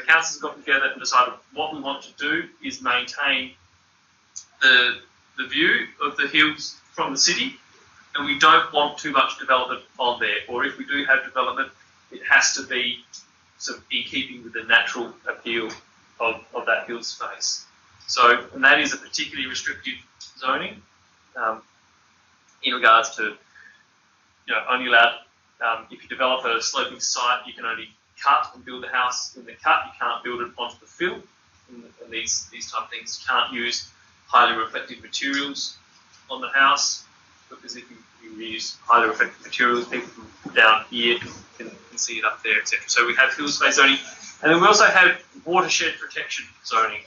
councils got together and decided what we want to do is maintain the view of the hills from the city, and we don't want too much development on there. Or if we do have development, it has to be sort of in keeping with the natural appeal of that hill space. So, and that is a particularly restrictive zoning in regards to, only allowed, if you develop a sloping site, you can only cut and build the house in the cut. You can't build it onto the fill. And these type of things. You can't use highly reflective materials on the house, because if you use highly reflective materials, people from down here can see it up there, etc. So we have hill space zoning, and then we also have watershed protection zoning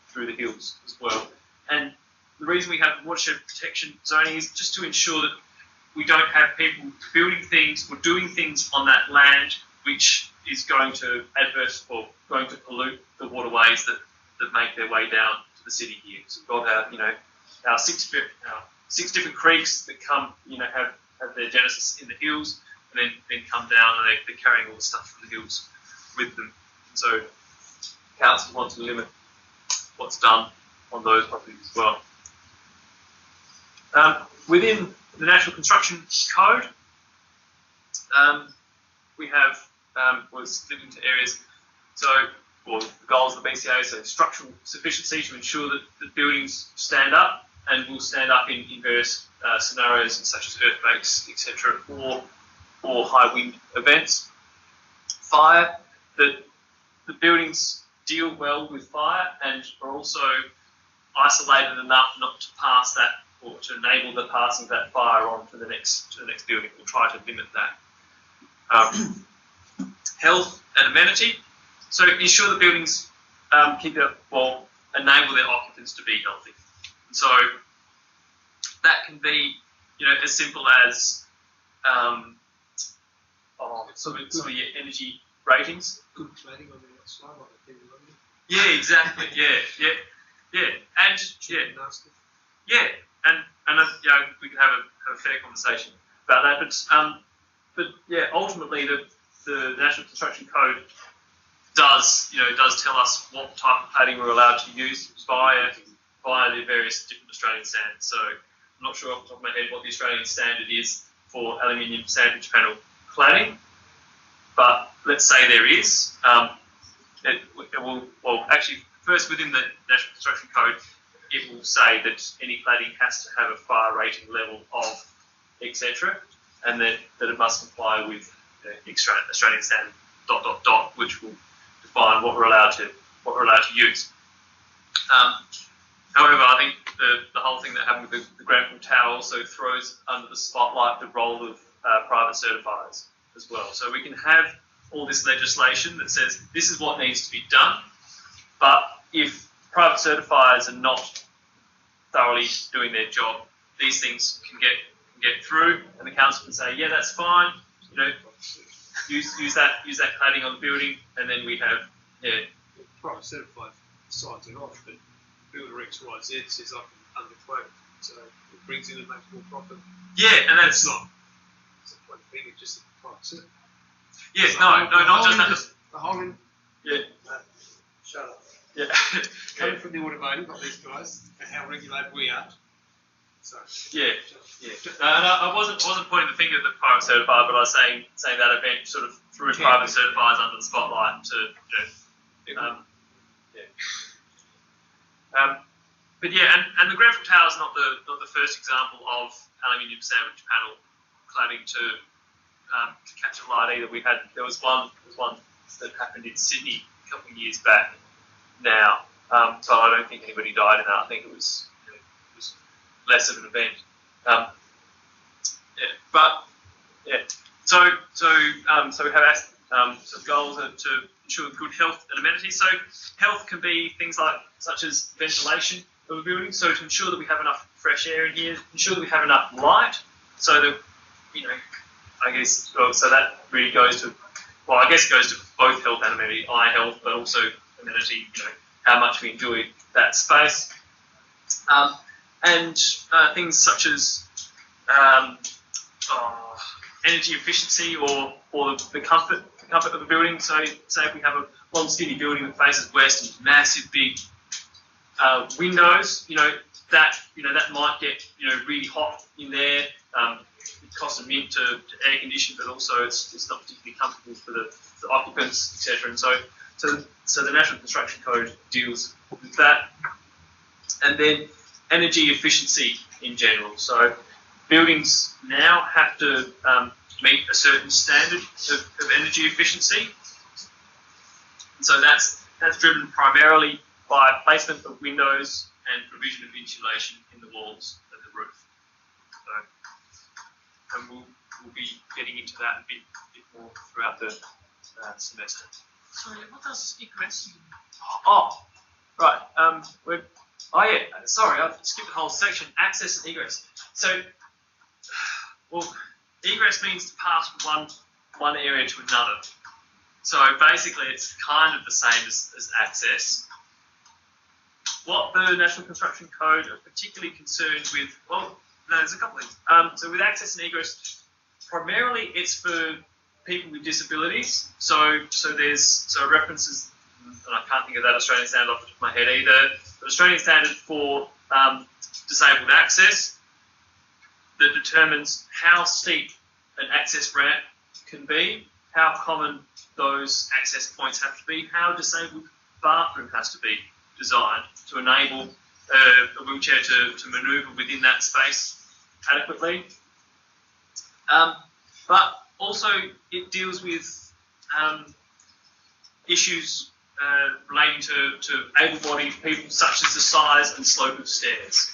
through the hills as well. And the reason we have watershed protection zoning is just to ensure that we don't have people building things or doing things on that land which is going to adverse or going to pollute the waterways that make their way down to the city here. So we've got our six different creeks that come, have their genesis in the hills, and then come down, and they're carrying all the stuff from the hills with them. So council want to limit what's done on those properties as well. Within the National Construction Code, we have was split into areas. So, the goals of the BCA, so structural sufficiency to ensure that the buildings stand up and will stand up in various scenarios such as earthquakes, etc., or high wind events. Fire, that the buildings deal well with fire and are also isolated enough not to pass that, or to enable the passing of that fire on to the next building. We'll try to limit that. Health and amenity. So ensure the buildings enable their occupants to be healthy. And so that can be, as simple as some of your energy ratings. Good planning on the outside, like the thing. Yeah, exactly. Yeah, and we can have a fair conversation about that. But ultimately the National Construction Code does tell us what type of cladding we're allowed to use via the various different Australian standards. So I'm not sure off the top of my head what the Australian standard is for aluminium sandwich panel cladding, but let's say there is. Actually, first within the National Construction Code, it will say that any cladding has to have a fire rating level of etc., and that it must comply with the Australian standard ... which will define what we're allowed to use. However, I think the whole thing that happened with the Grenfell Tower also throws under the spotlight the role of private certifiers as well. So we can have all this legislation that says this is what needs to be done, but if private certifiers are not thoroughly doing their job, these things can get through, and the council can say, yeah, that's fine, use that cladding on the building, and then we have private certified signs it off, but builder X, Y, Z says I can underquote, so it brings in and makes more profit. Yeah, and that's It's a point of being just at the top. So Yes, no, not just that. the whole in, Yeah. shut up. Yeah. Coming from the automotive, not these guys, and how regulated we are. So Yeah. No, I wasn't pointing the finger at the private certifier, but I was saying that event sort of threw private certifiers under the spotlight to, but yeah, and the Grenfell Tower is not the first example of aluminium sandwich panel cladding to catch a light either. There was one that happened in Sydney a couple of years back now, so I don't think anybody died in that. I think it was less of an event. So we have some goals are to ensure good health and amenities. So health can be things such as ventilation of a building. So to ensure that we have enough fresh air in here, ensure that we have enough light, so that so that really goes to both health and amenity, eye health, but also amenity. How much we enjoy that space, and things such as energy efficiency or the comfort of the building. So say if we have a long skinny building that faces west and massive big windows, that might get really hot in there. It costs a mint to air condition, but also it's not particularly comfortable for the occupants, etc. And so the National Construction Code deals with that. And then energy efficiency in general. So buildings now have to meet a certain standard of energy efficiency. And so that's driven primarily by placement of windows and provision of insulation in the walls of the roof. So, and we'll be getting into that a bit more throughout the semester. Sorry, what does egress mean? Oh, right. Sorry, I've skipped the whole section. Access and egress. So, egress means to pass from one area to another. So basically, it's kind of the same as access. What the National Construction Code are particularly concerned with, there's a couple of things. So with access and egress, primarily it's for people with disabilities. So references, and I can't think of that Australian standard off the top of my head either. The Australian standard for disabled access that determines how steep an access ramp can be, how common those access points have to be, how a disabled bathroom has to be designed to enable a wheelchair to manoeuvre within that space adequately. But also it deals with issues relating to able-bodied people, such as the size and slope of stairs.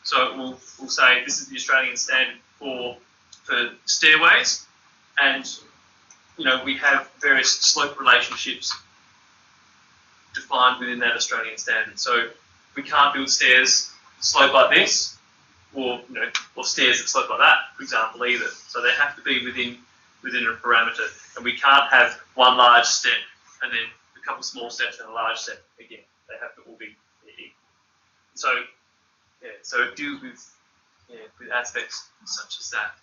So it will say this is the Australian standard for stairways, and we have various slope relationships defined within that Australian standard. So we can't build stairs slope like this, or stairs that slope like that, for example, either. So they have to be within a parameter, and we can't have one large step and then a couple small steps and a large step again. They have to all be equal. So it deals with aspects such as that,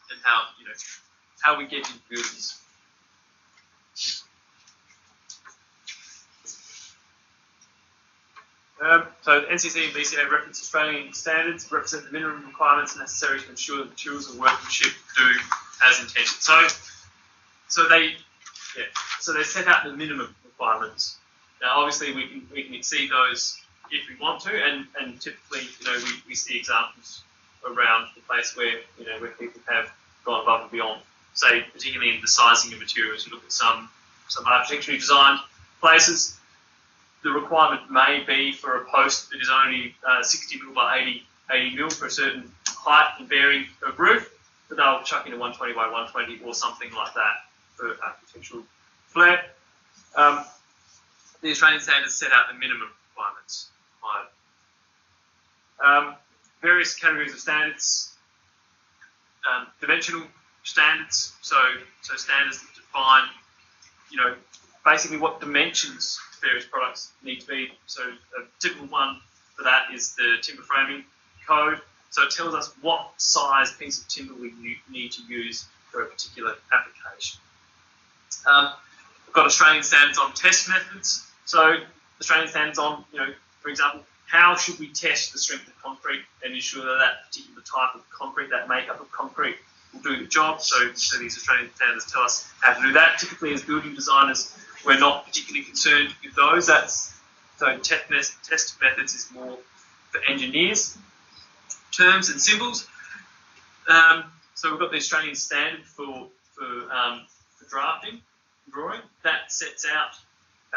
and how we get into buildings. So the NCC and BCA reference Australian standards, represent the minimum requirements necessary to ensure that materials and workmanship do as intended. So they set out the minimum requirements. Now, obviously, we can exceed those if we want to, and typically, we see examples around the place where where people have gone above and beyond. Say, particularly in the sizing of materials, you look at some architecturally designed places. The requirement may be for a post that is only 60 mil by 80 mil for a certain height and bearing of roof, but they'll chuck in a 120 by 120 or something like that for architectural flair. The Australian standards set out the minimum requirements. Various categories of standards, dimensional standards, so standards that define, basically what dimensions various products need to be. So a typical one for that is the timber framing code. So it tells us what size piece of timber we need to use for a particular application. We've got Australian standards on test methods. So Australian standards on, for example, how should we test the strength of concrete and ensure that that particular type of concrete, that makeup of concrete, will do the job. So these Australian standards tell us how to do that. Typically, as building designers, we're not particularly concerned with those. So test methods is more for engineers. Terms and symbols. So we've got the Australian standard for drafting, drawing. That sets out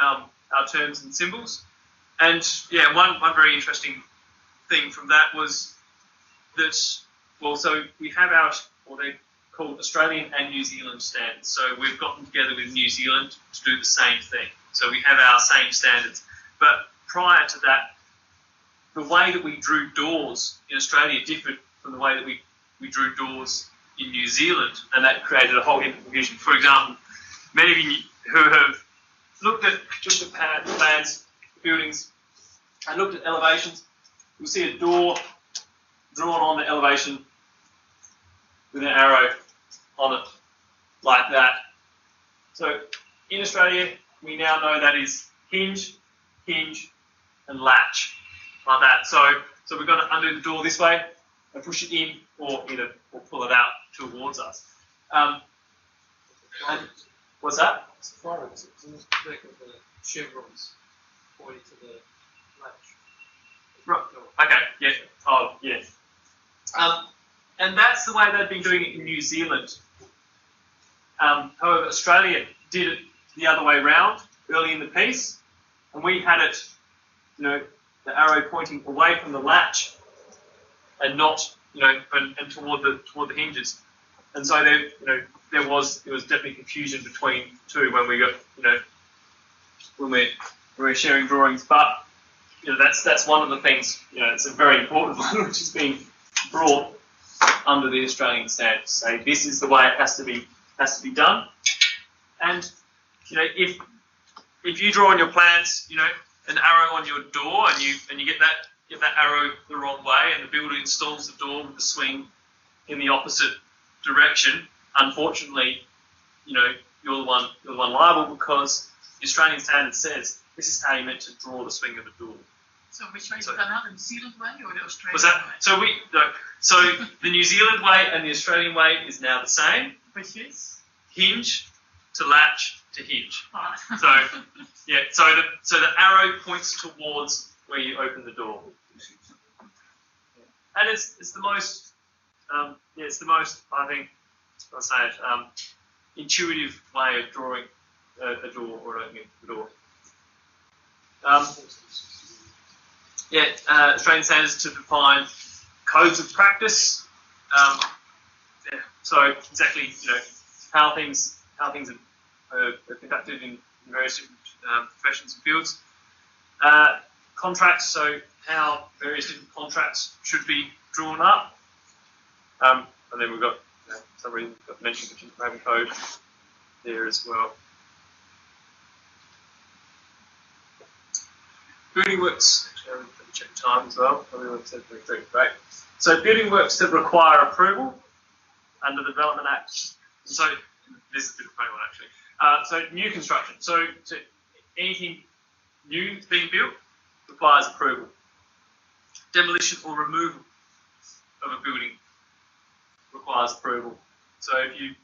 our terms and symbols. And yeah, one very interesting thing from that was that, so we have what they call Australian and New Zealand standards. So we've gotten together with New Zealand to do the same thing. So we have our same standards. But prior to that, the way that we drew doors in Australia differed from the way that we drew doors in New Zealand, and that created a whole heap of confusion. For example, many of you who have looked at plans, buildings, and looked at elevations, you'll see a door drawn on the elevation with an arrow on it, like that. So in Australia, we now know that is hinge, and latch, like that. So we've got to undo the door this way and push it in, or pull it out towards us. And what's that? It's Florence. It's in the back of the chevrons pointing to the latch. Right. Okay. Yeah. Oh, yeah. And that's the way they've been doing it in New Zealand. However, Australia did it the other way round early in the piece, and we had it, the arrow pointing away from the latch, and not, and toward the hinges. And so there was definitely confusion between the two when we got, when we're sharing drawings. But that's one of the things. It's a very important one which is being brought under the Australian standards. Say this is the way it has to be done. And if you draw on your plans, an arrow on your door, and you get that arrow the wrong way, and the builder installs the door with the swing in the opposite direction, unfortunately, you're the one liable, because the Australian standard says this is how you're meant to draw the swing of a door. So which way is it done now, the New Zealand way or the Australian Was that way? so the New Zealand way and the Australian way is now the same. Which is? Hinge to latch to hinge. Oh. So the arrow points towards where you open the door. And it's the most I think I'll say it, intuitive way of drawing a door or opening the door. Australian standards to define codes of practice. So exactly, how things are conducted in various different professions and fields. Contracts, so how various different contracts should be drawn up. And then we've got, somebody got mentioned the Timber Code there as well. Building works, actually, I'm going to check time as well. Great. So building works that require approval under the Development Act. So this is a bit of a funny one actually. So new construction. So anything new that's being built requires approval. Demolition or removal of a building requires approval. So if you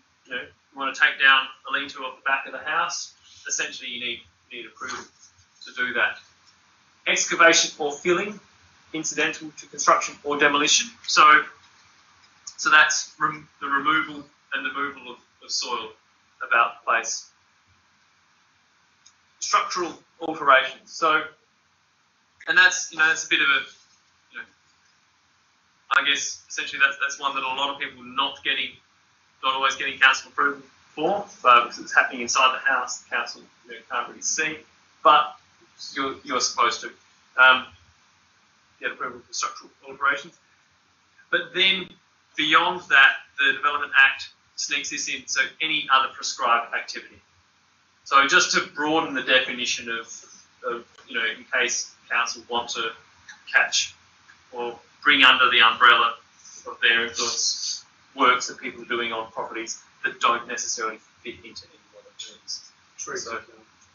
want to take down a lean-to off the back of the house, essentially you need approval to do that. Excavation or filling, incidental to construction or demolition. So that's the removal and the movable of soil about the place. Structural alterations. So, and that's a bit of a, I guess essentially that's one that a lot of people are not always getting council approval for, because it's happening inside the house. The council can't really see, but you're supposed to get approval for structural alterations. But then beyond that, the Development Act sneaks this in. So any other prescribed activity. So just to broaden the definition of in case council want to catch or bring under the umbrella of their influence works that people are doing on properties that don't necessarily fit into any one of these. Trees. So,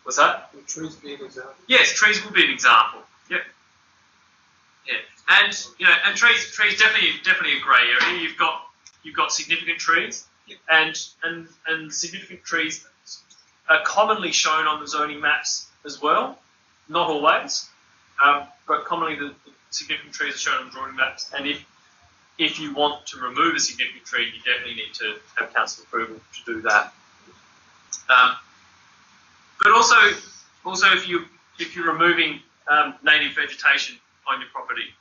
what's that? Would trees be an example? Yes, trees will be an example. Yep. Yeah, and and trees definitely a grey area. You've got significant trees, and significant trees are commonly shown on the zoning maps as well. Not always, but commonly the significant trees are shown on drawing maps. And if you want to remove a significant tree, you definitely need to have council approval to do that. But also if you're removing native vegetation on your property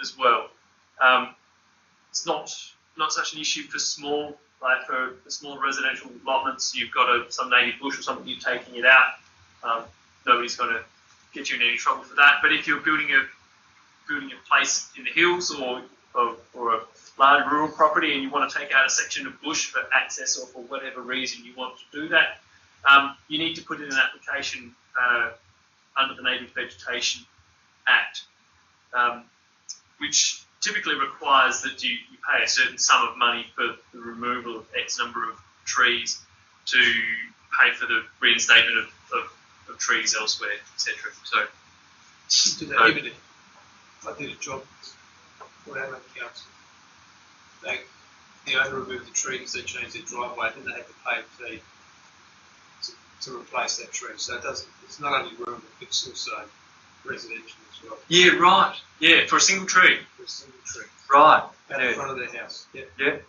as well, it's not such an issue for small, like for the small residential allotments. You've got some native bush or something, you're taking it out. Nobody's going to get you in any trouble for that. But if you're building a place in the hills or a large rural property and you want to take out a section of bush for access or for whatever reason you want to do that, you need to put in an application under the Native Vegetation Act, which typically requires that you pay a certain sum of money for the removal of X number of trees to pay for the reinstatement of trees elsewhere, etc. So, Even if I did a job for our council, the owner removed the trees, they changed their driveway, then they had to pay a fee to replace that tree. So it's not only rural, it's also residential as well. Yeah, right. Yeah, for a single tree. For a single tree. Right. Out in front of their house. Yeah. Yeah.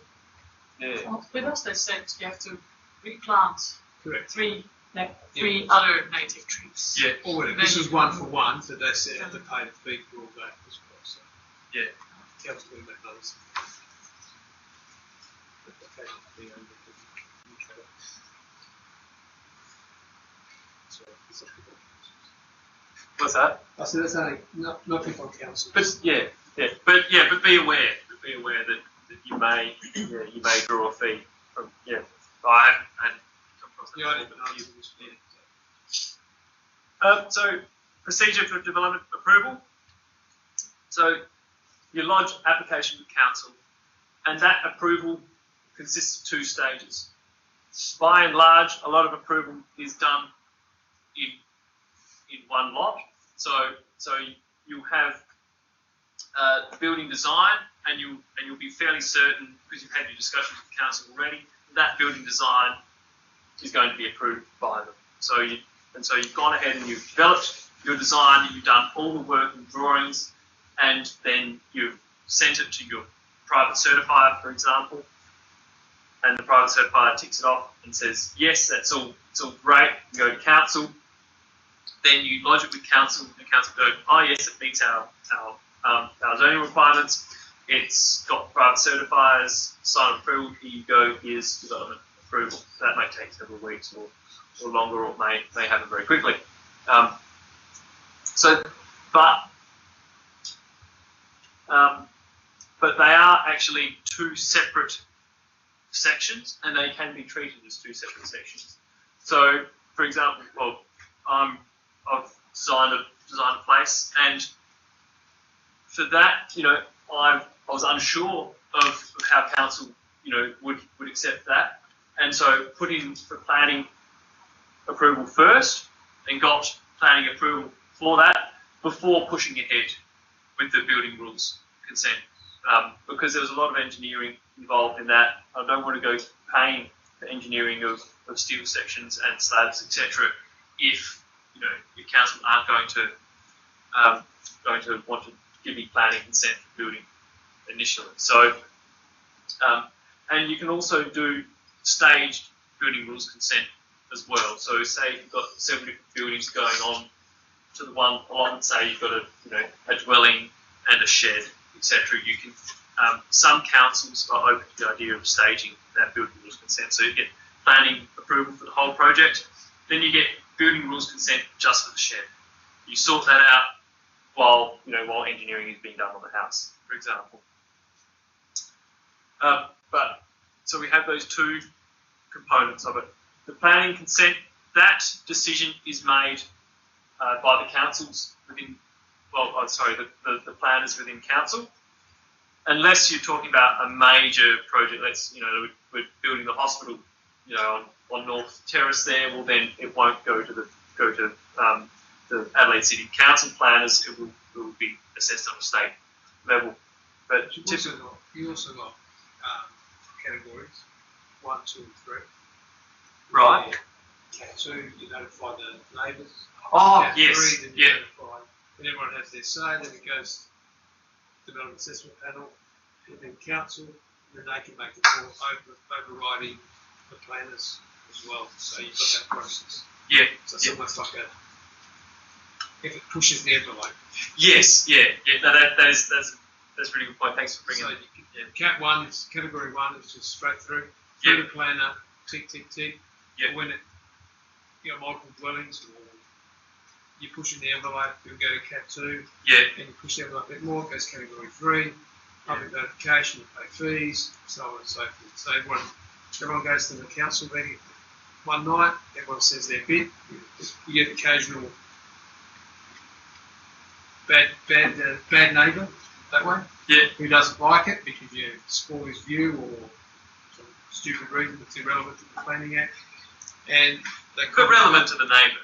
Yeah. Well, with us, they said you have to replant Correct. three other native trees. Yeah. Or whatever. This was one for one, so they said have to pay the fee for all that as well. So Yeah. council will make notice. What's that? I said that's only not people on council. But but be aware. Be aware that you may draw a fee from I hadn't come across that. Yeah, I didn't know you was So procedure for development approval. So you lodge application with council, and that approval consists of 2 stages. By and large, a lot of approval is done in one lot. So you'll have building design, and you'll be fairly certain, because you've had your discussions with council already, that building design is going to be approved by them. So you've gone ahead and you've developed your design, you've done all the work and drawings, and then you've sent it to your private certifier, for example, and the private certifier ticks it off and says, yes, it's all great, you go to council. Then you lodge it with council, and council go, oh yes, it meets our zoning requirements. It's got private certifiers, sign approval. Here you go. Here's development approval. That may take several weeks or longer, or may happen very quickly. But they are actually 2 separate sections, and they can be treated as 2 separate sections. So, for example, I've designed a place, and for that, I was unsure of how council, would accept that, and so put in for planning approval first, and got planning approval for that before pushing ahead with the building rules consent, because there was a lot of engineering involved in that. I don't want to go paying for engineering of steel sections and slabs, etc. If your council aren't going to want to give me planning consent for building initially. So, and you can also do staged building rules consent as well. So, say you've got 7 different buildings going on to the one allotment. Say you've got a dwelling and a shed, etc. You can. Some councils are open to the idea of staging that building rules consent. So you get planning approval for the whole project, then you get building rules consent just for the shed. You sort that out while engineering is being done on the house, for example. So we have those 2 components of it. The planning consent, that decision is made by the councils within. The planners within council. unless you're talking about a major project, let's, we're building the hospital, on North Terrace there, well then it won't go to the Adelaide City Council planners. It will be assessed on a state level. But you also got categories 1, 2, and 3. Right. Cat 2, you notify the neighbours. Oh, Cat yes, 3, then you yeah. notify, and everyone has their say. Then it goes to the development assessment panel, and then council, and then they can make a call overriding the planners as well. So you've got that process. Yeah. So it's almost like if it pushes the envelope. Yes, yeah. No, that's a really good point. Thanks for bringing So it. Cat 1 is category 1 is just straight through. Yeah. Through the planner, tick, tick, tick. Yeah. But when you got multiple dwellings, or you're pushing the envelope, you'll go to Cat 2. Yeah. And you push the envelope a bit more, it goes category 3. Public notification, you pay fees, so on and so forth. So everyone goes to the council meeting one night, everyone says their bit. You get occasional bad neighbour that way. Yeah. Who doesn't like it because you spoil his view or some stupid reason that's irrelevant to the Planning Act. And they But relevant to the neighbour.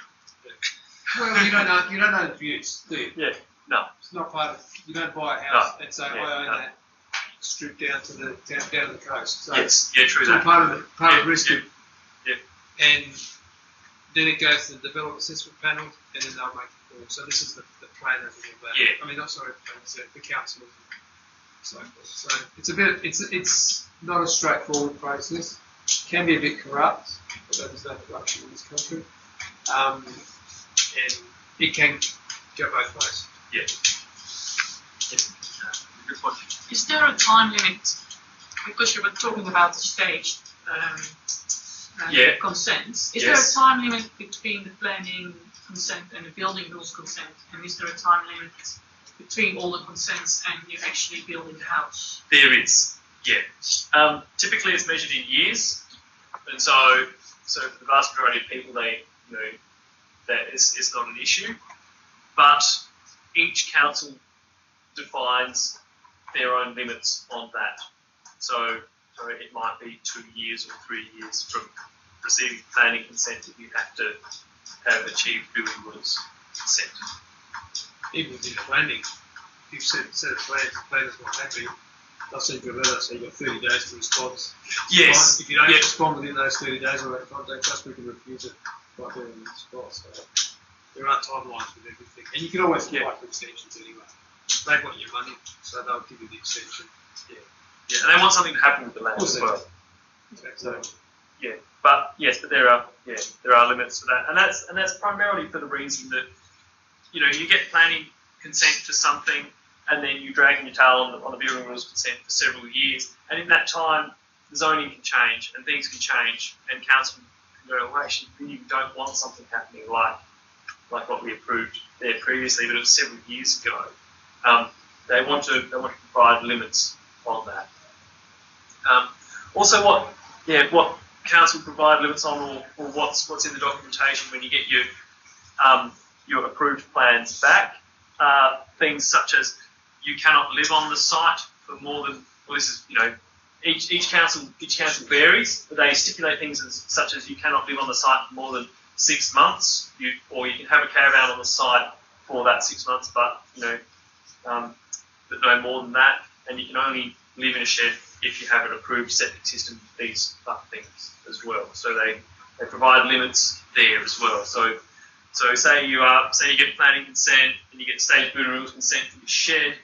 well, you don't know the views, do you? Yeah. No. It's not part of. You don't buy a house No. and say Yeah, I own no. that strip down to the down to the coast. So Yes. Yeah. True it's all that. part of the risk. Yeah. And then it goes to the development assessment panel, and then they'll make the call. So this is the planners and all that. Yeah. I mean, not sorry, the council and so forth. So it's a bit. It's not a straightforward process. Can be a bit corrupt, although there's no corruption in this country. And it can go both ways. Yeah. Good point. Is there a time limit? Because you were talking about the staged Yeah. consents. Is Yes. there a time limit between the planning consent and the building rules consent? And is there a time limit between all the consents and you actually building the house? There is. Yeah. Typically, it's measured in years, and so for the vast majority of people, that is not an issue. But each council defines their own limits on that. So it might be 2 years or 3 years from receiving planning consent if you have to have achieved building rules consent. Even within the planning, if you've set a plan, the planner's not happy, they'll send you a letter, so you've got 30 days to respond. Yes. If you don't respond within those 30 days or contact us, we can refuse it right there on the spot. So there are timelines with everything. And you can always apply for extensions anyway. They want your money, so they'll give you the extension. Yeah, and they want something to happen with the land as well. Exactly. Yeah, but there are limits to that, and that's primarily for the reason that you get planning consent for something, and then you dragging your tail on the building rules consent for several years, and in that time, the zoning can change and things can change, and council can go, well, actually, you don't want something happening like what we approved there previously, but it was several years ago. They want to provide limits on that. Also, what council provide limits on, or what's in the documentation when you get your approved plans back, things such as you cannot live on the site for more than. Well, this is each council varies, but they stipulate things such as you cannot live on the site for more than 6 months, or you can have a caravan on the site for that 6 months, but but no more than that, and you can only live in a shed if you have an approved septic system, these type of things as well. So they provide limits there as well. So say you get planning consent and you get stage building rules consent for your shed,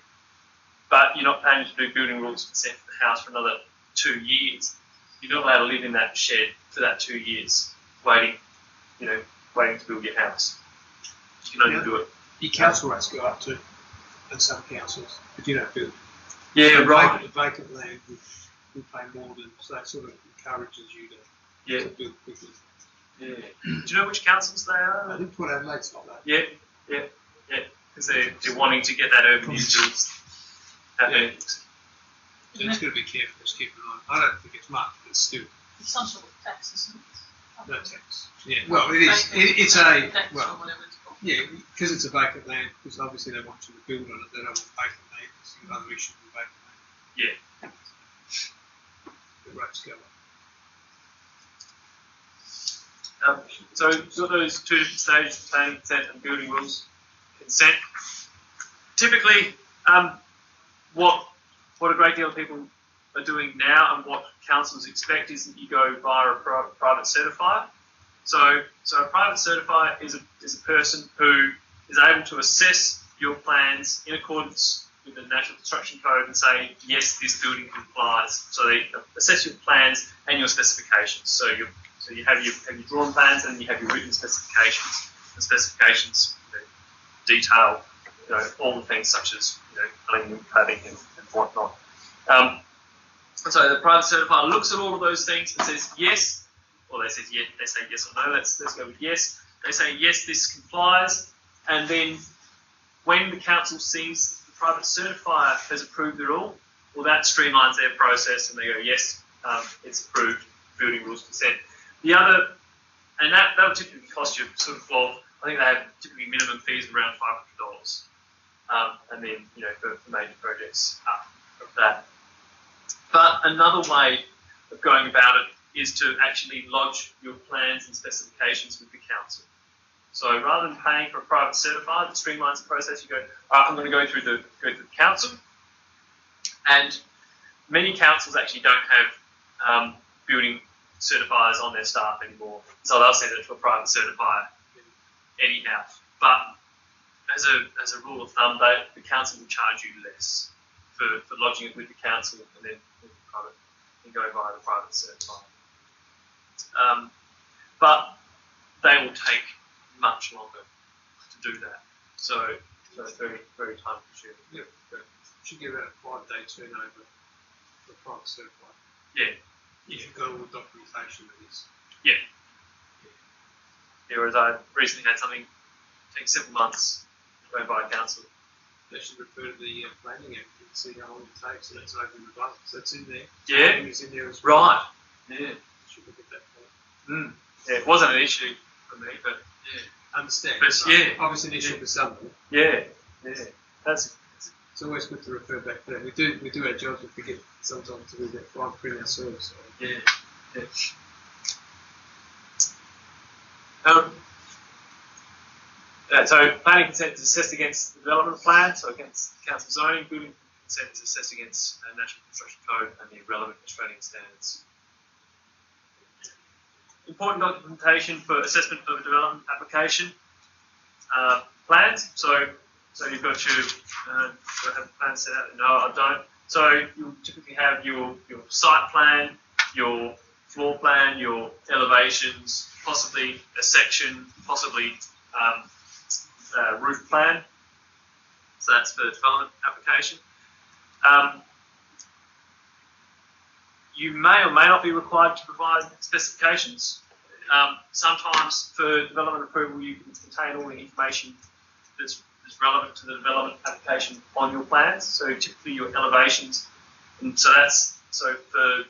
but you're not planning to do building rules consent for the house for another 2 years. You're not allowed to live in that shed for that 2 years, waiting to build your house. You can only do it. Your council rates go up too, and some councils, if you don't build. Yeah, so right. Vacant land will pay more than, so that sort of encourages you to build quickly. Yeah. Do you know which councils they are? I didn't put Adelaide's like that. Yeah. Because they're wanting to get that urban use boost happening. So it's got to be careful, just keep an eye. I don't think it's much, but it's still It's some sort of tax, isn't it? no tax. Yeah, well, it is. It's a tax well. or whatever it's called. Yeah, because it's a vacant land, because obviously they want you to build on it, they don't want vacant land, because you've got other issues with vacant land. Yeah. The rates go up. So you've got those two different stages: planning consent and building rules consent. Typically, what a great deal of people are doing now, and what councils expect, is that you go via a private certifier. So a private certifier is a person who is able to assess your plans in accordance with the National Construction Code and say, yes, this building complies. So they assess your plans and your specifications. So you have your drawn plans, and then you have your written specifications. The specifications detail all the things such as cutting and cladding and whatnot. And so the private certifier looks at all of those things and says yes, or they say yes or no. Let's go with yes. They say yes, this complies, and then when the council sees the private certifier has approved it all, well, that streamlines their process, and they go yes, it's approved, building rules consent. The other, and that will typically cost you sort of, well, I think they have typically minimum fees around $500, and then for major projects up of that. But another way of going about it is to actually lodge your plans and specifications with the council. So rather than paying for a private certifier that streamlines the process, you go, I'm going to go through the council, and many councils actually don't have building certifiers on their staff anymore, so they'll send it to a private certifier anyhow. But as a rule of thumb, the council will charge you less for lodging it with the council, and then go via the private certifier. But they will take much longer to do that. So it's very, very time consuming. Yeah, should give it a 5-day turnover for a private certifier. Yeah. If you've got all the documentation that is. Yeah. Whereas I recently had something take several months going by council. They should refer to the Planning Act and see how long it takes, and it's over in the budget. So it's in there. Yeah. It's in there as well. Right. Yeah. Should look at that point. Yeah, it wasn't an issue for me, but yeah. Understand. But yeah. Obviously an issue for some. Yeah. That's. It's always good to refer back to that. We do our jobs, we forget sometimes to do that fine print ourselves. So. Yeah. So planning consent is assessed against the development plan, so against council zoning. Building consent is assessed against National Construction Code and the relevant Australian standards. Important documentation for assessment of a development application. Plans. So you've got your, do I have a plan set out? No, I don't. So you'll typically have your site plan, your floor plan, your elevations, possibly a section, possibly roof plan. So that's for the development application. You may or may not be required to provide specifications. Sometimes for development approval, you can contain all the information that's relevant to the development application on your plans. So typically your elevations, and so for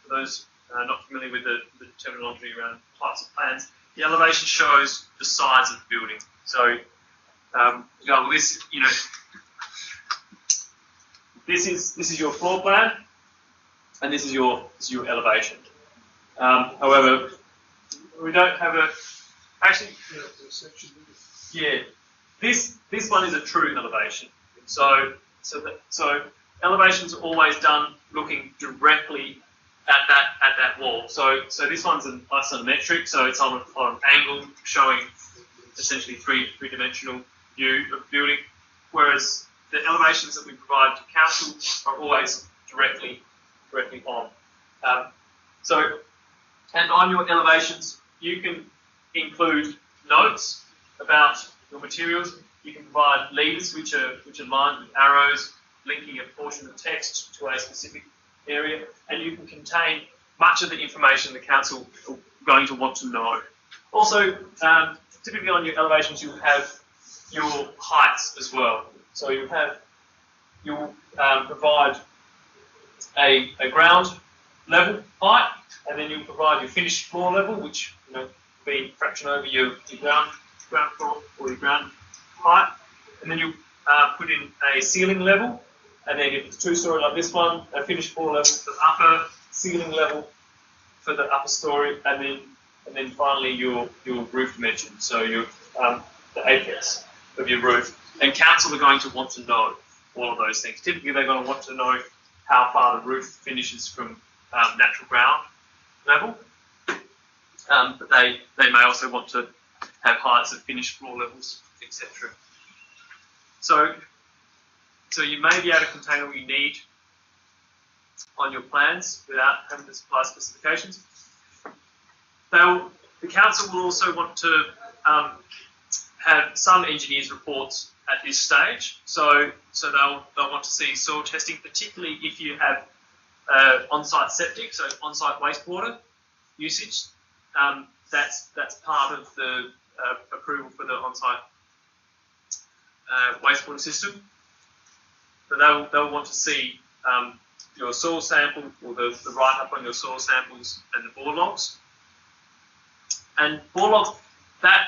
those not familiar with the terminology around types of plans, the elevation shows the size of the building. So this is your floor plan, and this is your elevation. However, we don't have a actually. Yeah, this one is a true elevation. So elevations are always done looking directly at that wall. So this one's an isometric, so it's on an angle showing essentially three-dimensional view of the building, whereas the elevations that we provide to council are always directly on. And on your elevations, you can include notes about your materials. You can provide leaders which are lined with arrows linking a portion of text to a specific area, and you can contain much of the information the council are going to want to know. Also, typically on your elevations, you'll have your heights as well. So you'll provide a ground level height, and then you'll provide your finished floor level, which will be a fraction over your ground floor or your ground height, and then you'll put in a ceiling level, and then if it's 2-story like this one, a finished floor level for the upper, ceiling level for the upper story, and then finally your roof dimension, so your the apex of your roof. And council are going to want to know all of those things. Typically, they're going to want to know how far the roof finishes from natural ground level, but they may also want to have heights of finished floor levels, etc. So you may be able to contain all you need on your plans without having to supply specifications. The council will also want to have some engineers' reports at this stage. So they'll want to see soil testing, particularly if you have on-site septic, so on-site wastewater usage. That's part of the approval for the on-site wastewater system. So they'll want to see your soil sample, or the write-up on your soil samples and the bore logs. And bore logs, that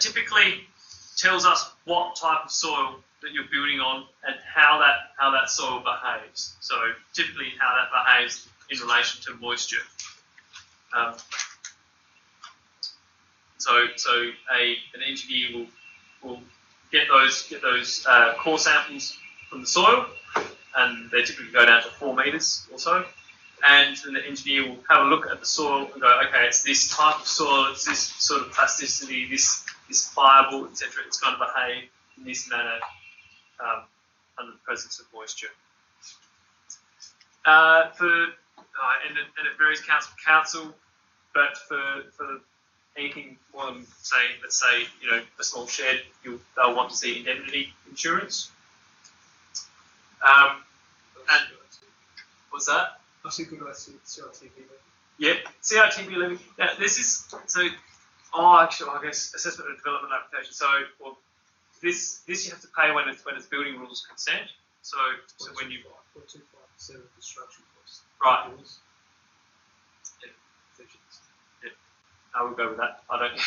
typically tells us what type of soil that you're building on and how that soil behaves. So typically how that behaves in relation to moisture. So an engineer will get those core samples from the soil, and they typically go down to 4 meters or so. And then the engineer will have a look at the soil and go, okay, it's this type of soil, it's this sort of plasticity, this pliable, etc. It's going to behave in this manner under the presence of moisture. And it varies council to council, but for anything more than, let's say, a small shed, they'll want to see indemnity insurance. And what's that? I think we've got CITB. Yeah, CITB levy. Yeah, this is I guess assessment and development application. So, this you have to pay when it's building rules consent. So when you 0.25% of construction costs. Right. Yeah. I will go with that. I don't know.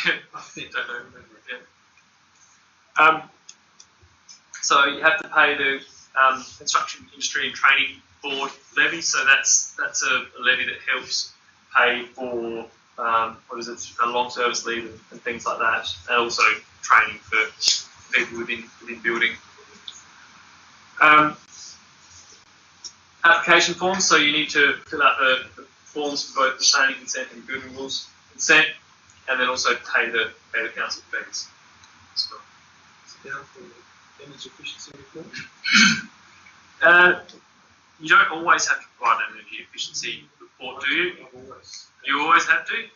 Yeah. So you have to pay the Construction Industry and Training Board levy. So that's a levy that helps pay for a long service leave and things like that, and also training for people within building. Application forms. So you need to fill out the forms for both the planning consent and building rules consent, and then also pay the council fees as well. So down for the energy efficiency report. You don't always have to provide an energy efficiency report, do you? Always. You always have to?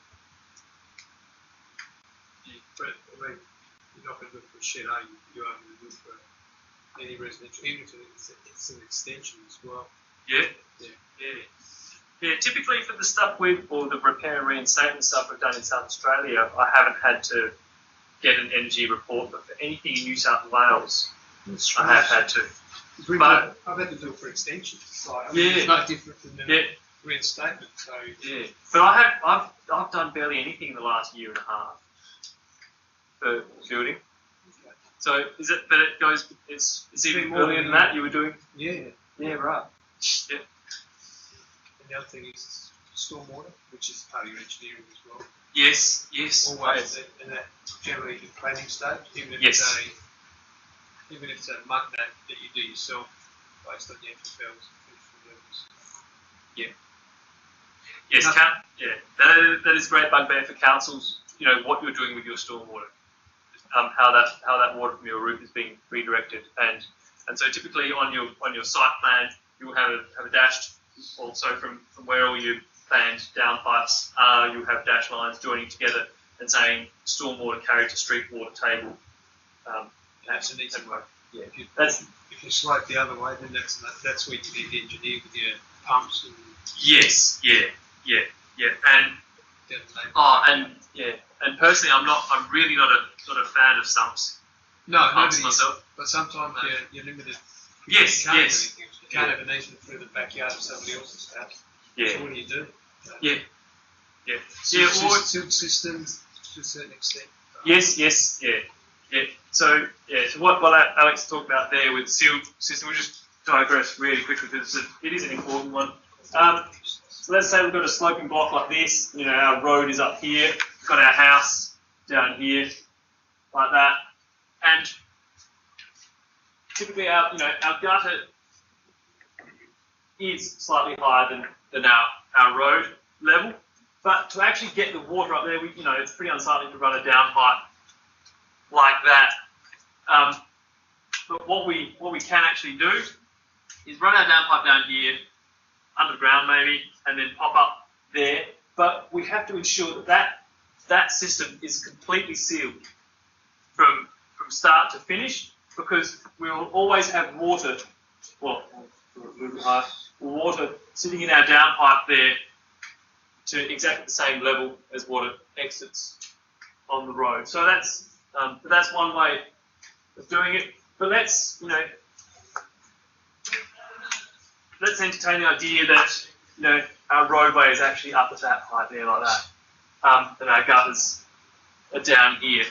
But I mean, you're not going to do it for a shed, are you? You're only going to do it for any residential, even if it's an extension as well. Yeah? Yeah, typically for the stuff or the repair and reinstatement stuff we've done in South Australia, I haven't had to get an energy report, but for anything in New South Wales, I have had to. But I've had to do it for extensions. It's no different than the reinstatement. So yeah, but I've done barely anything in the last year and a half for building. Okay. So is it? But it goes. It's even earlier than that. You were doing. Yeah. Yeah. Right. Yeah. And the other thing is stormwater, which is part of your engineering as well. Yes. Always, and that generally the planning stage, even if it's a mud that you do yourself based on the FFLs and physical levels. Yeah. Yes, that is a great bugbear for councils. What you're doing with your stormwater, how that water from your roof is being redirected, and so typically on your site plan you will have a dashed also from where all your planned downpipes are. You have dash lines joining together and saying stormwater carried to street water table. That's an easy way. Yeah. If you slope the other way, then that's where you need the engineer with your pumps and. Yes. Yeah. And personally, I'm really not a fan of sumps. No, pumps myself. But sometimes you're limited. Yes. You can't have an easement through the backyard of somebody else's house. Yeah. So what do you do? Yeah. Silt systems to a certain extent. Yes. So what Alex talked about there with sealed system, which is digress really quickly because it is an important one. So let's say we've got a sloping block like this. You know, our road is up here. We've got our house down here, like that, and typically our gutter is slightly higher than our road level. But to actually get the water up there, it's pretty unsightly to run a downpipe like that. But what we can actually do is run our downpipe down here, underground maybe, and then pop up there. But we have to ensure that system is completely sealed from start to finish, because we will always have water, water sitting in our downpipe there to exactly the same level as water exits on the road. So that's one way of doing it. But let's entertain the idea that our roadway is actually up at that height there like that, and our gutters are down here.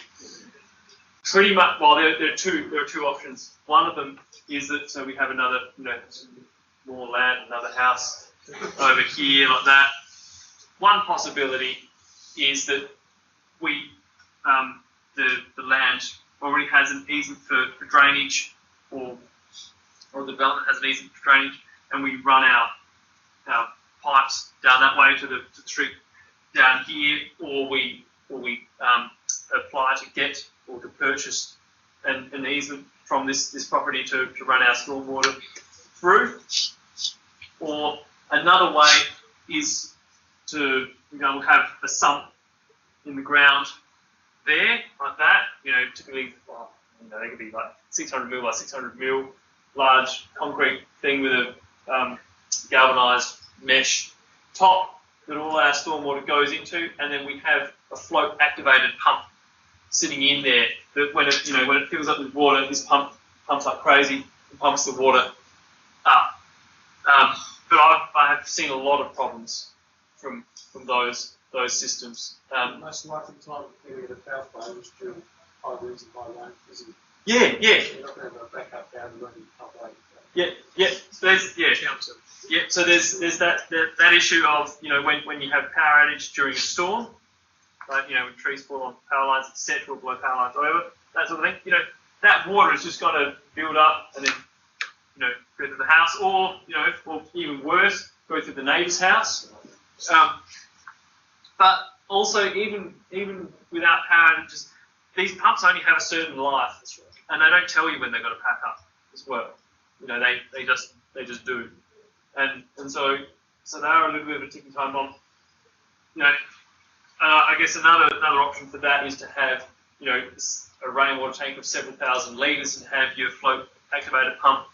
Pretty much. Well, there are two options. One of them is that so we have another more land, another house over here like that. One possibility is that the land already has an easement for drainage, or the development has an easement for drainage, and we run our pipes down that way to the street down here, or we apply to get or to purchase an easement from this property to run our stormwater through. Or another way is to have a sump in the ground there like that. Typically, they could be like 600 mil by 600 mil, large concrete thing with a galvanized mesh top that all our stormwater goes into, and then we have a float activated pump sitting in there that when it fills up with water, this pump pumps like crazy and pumps the water up. But I have seen a lot of problems from those systems. Most likely time to get a power play was during high winds and high rain, isn't it? Yeah. You're not going to have a backup down the running pump later. Yeah. So there's that issue of when you have power outage during a storm, like when trees fall on power lines, etc., or below power lines, whatever, that sort of thing. That water is just going to build up and then go through the house, or even worse, go through the neighbour's house. But also even without power outages, these pumps only have a certain life, and they don't tell you when they're going to pack up as well. They just do, and so they are a little bit of a ticking time bomb. I guess another option for that is to have a rainwater tank of several thousand litres and have your float activated pump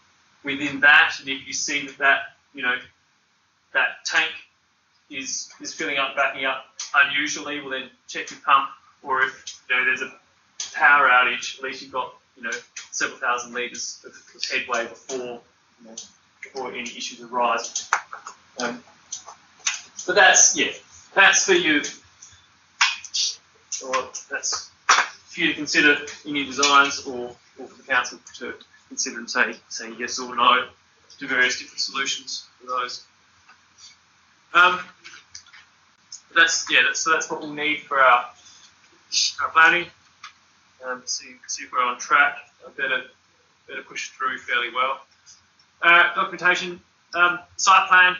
within that. And if you see that tank is filling up, backing up unusually, well then check your pump. Or if there's a power outage, at least you've got several thousand litres of headway before any issues arise. But that's for you. Or that's for you to consider in your designs, or for the council to consider and say yes or no to various different solutions for those. That's what we'll need for our planning. See if we're on track. I better push through fairly well. Documentation, site plan.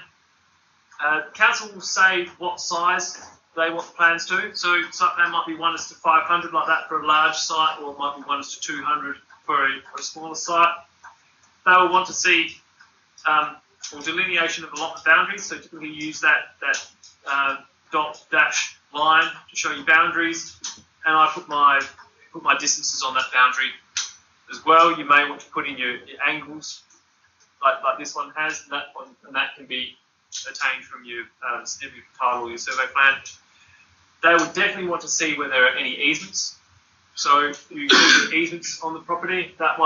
Council will say what size they want the plans to. So site plan might be 1:500 like that for a large site, or it might be 1:200 for a smaller site. They will want to see delineation of allotment boundaries. So typically use that dot dash line to show you boundaries, and I put my distances on that boundary as well. You may want to put in your angles like this one has, and that can be attained from your certificate of title or your survey plan. They will definitely want to see whether there are any easements. So you put easements on the property. That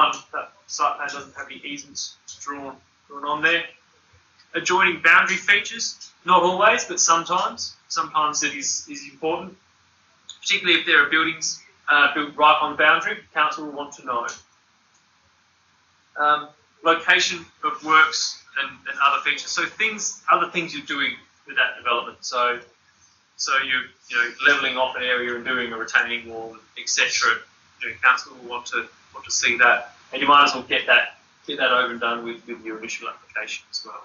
site plan doesn't have any easements drawn on there. Adjoining boundary features, not always, but sometimes. Sometimes it is important, particularly if there are buildings built right on the boundary. Council will want to know. location of works and other features. So other things you're doing with that development. So you're levelling off an area and doing a retaining wall, etc. Council will want to see that, and you might as well get that over and done with your initial application as well.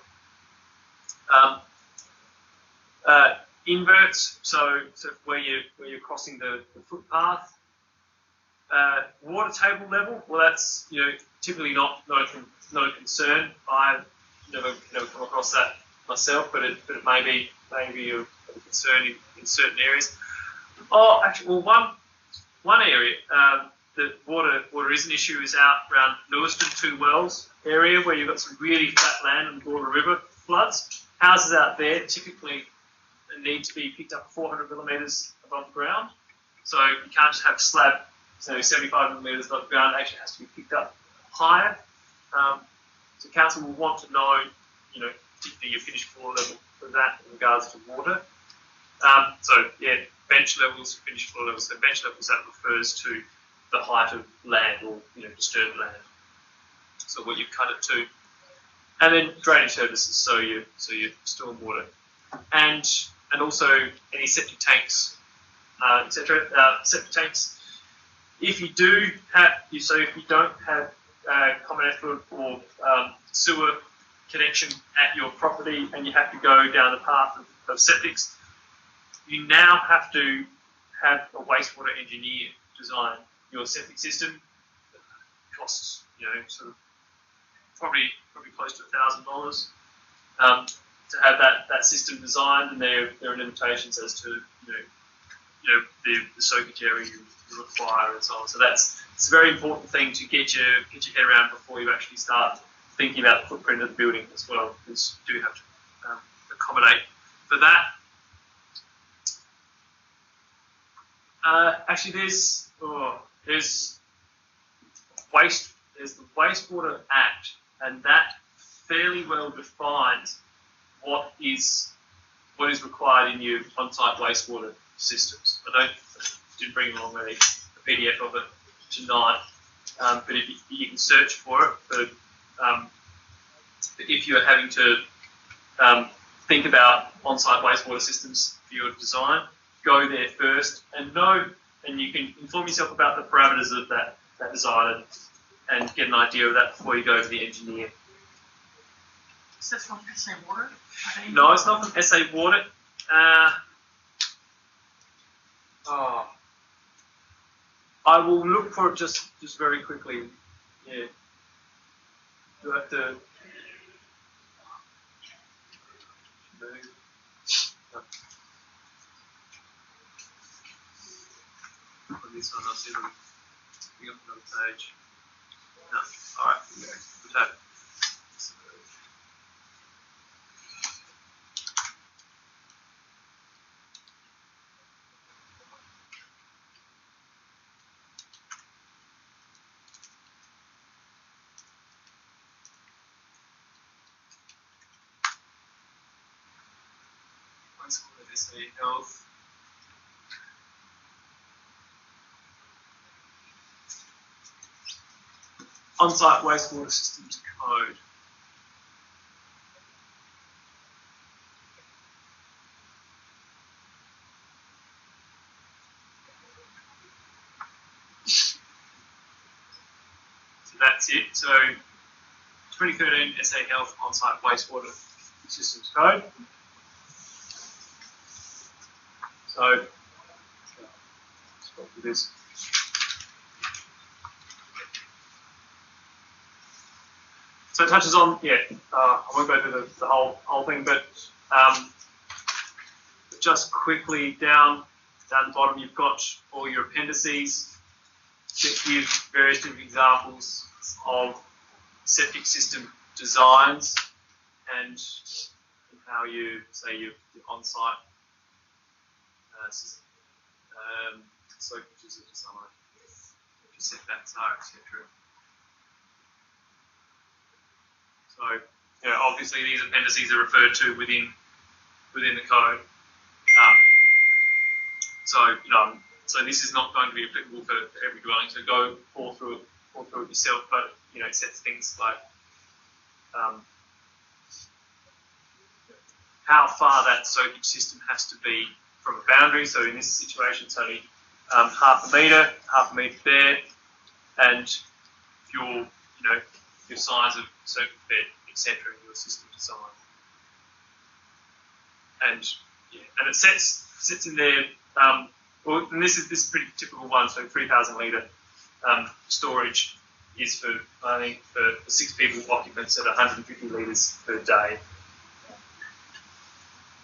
Inverts, so where you're crossing the footpath. Water table level, well, that's typically not a concern. I've never come across that myself, but it may be a concern in certain areas. Oh, actually, well, one area that water is an issue is out around Lewiston, Two Wells area, where you've got some really flat land and Border River floods. Houses out there typically need to be picked up 400 millimetres above ground, so you can't just have slab 75 millimetres above ground. It actually has to be picked up higher. So council will want to know, particularly your finished floor level for that in regards to water. Bench levels, finished floor levels. So bench levels, that refers to the height of land or disturbed land. So what you cut it to, and then drainage services. So your storm water, and also any septic tanks, etc. Septic tanks. If you do have, if you don't have common effluent or sewer connection at your property, and you have to go down the path of septics, you now have to have a wastewater engineer design your septic system. It costs sort of probably close to $1,000 to have that system designed, and there are limitations as to the soakage area you require and so on. So it's a very important thing to get your head around before you actually start thinking about the footprint of the building as well, because you do have to accommodate for that. Actually, there's the Wastewater Act, and that fairly well defines what is required in your on-site wastewater systems. I didn't bring along a PDF of it tonight, but you can search for it. But if you're having to think about on-site wastewater systems for your design, go there first and you can inform yourself about the parameters of that design and get an idea of that before you go to the engineer. Is that from SA Water? No, it's not from SA Water. I will look for it just very quickly. Yeah. You have to move. On this one, I'll see them. Bring up another page. No. Alright, good tab. Wastewater SA Health. On-site wastewater systems code. So that's it. So 2013 SA Health on-site wastewater systems code. So let's go through this. So it touches on, I won't go through the whole thing, but just quickly down the bottom, you've got all your appendices that give various different examples of septic system designs and how you say your on-site soakages are designed, what your setbacks are, etc. So, obviously these appendices are referred to within the code. So this is not going to be applicable for every dwelling. So go pour through it yourself. But it sets things like how far that soakage system has to be from a boundary. So in this situation, it's only half a metre there, and your size of circuit bed, etc., in your system design. And it sits in there. Well, and this is pretty typical one. So 3,000 litre storage is for, I think, for 6 people occupants at 150 litres per day.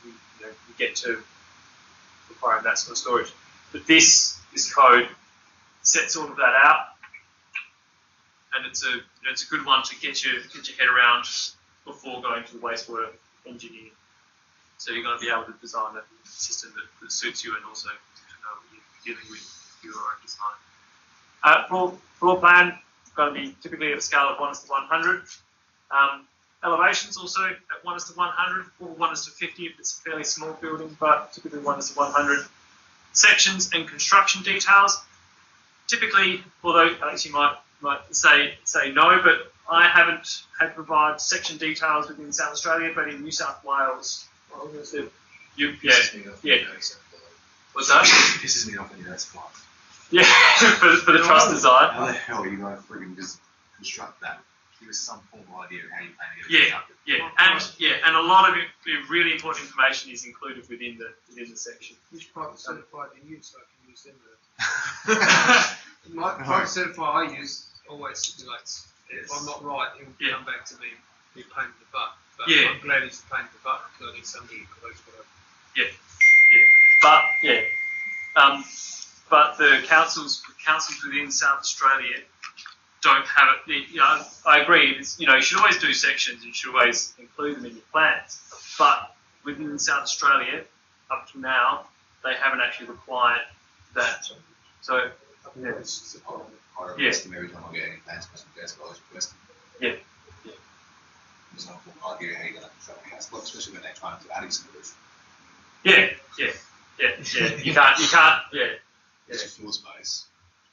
You get to requiring that sort of storage. But this code sets all of that out, and it's a good one to get your head around before going to the wastewater engineer. So you're going to be able to design a system that suits you, and also to know what you're dealing with your own design. Floor plan going to be typically at a scale of 1:100. Elevations also at 1:100, or 1:50 if it's a fairly small building, but typically 1:100. Sections and construction details. Typically, although Alex, you might say no, but I haven't had to provide section details within South Australia, but in New South Wales, What's that? This is me off any of that spot. Yeah, for the truss design. How the hell are you going to freaking just construct that? Give us some form of idea of how you plan to get it constructed. And a lot of really important information is included within the section. Which private certified do you use so I can use them? My private certified I use always stipulates if I'm not right, he'll come back to me and be pain in the butt. But I'm glad he's a pain in the butt because I need somebody who knows what But the councils within South Australia don't have it. I agree. You should always do sections. You should always include them in your plans. But within South Australia, up to now, they haven't actually required that. So I request them every time I get any plans because the guys always request them. There's no full idea how you're going to construct the house, especially when they're trying to add some roof. You can't. It's a floor space.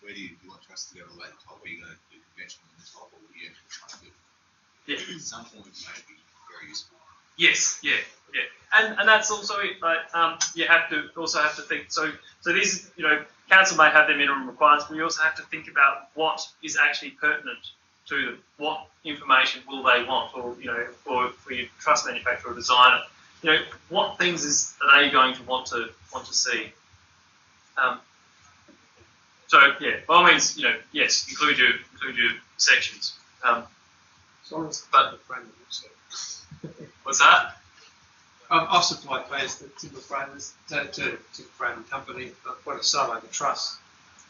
Where do you want truss to go all the way to the top? Are you going to do conventional on the top, or are you actually trying to do some form of may be very useful? Yes, and that's also it. Like, you have to think. So these, council may have their minimum requirements, but you also have to think about what is actually pertinent to them. What information will they want, or for your truss manufacturer or designer, what things are they going to want to see? By all means, yes, include your sections. What's that? I've supplied plans to timber framers, to frame company, but when it's solo the truss,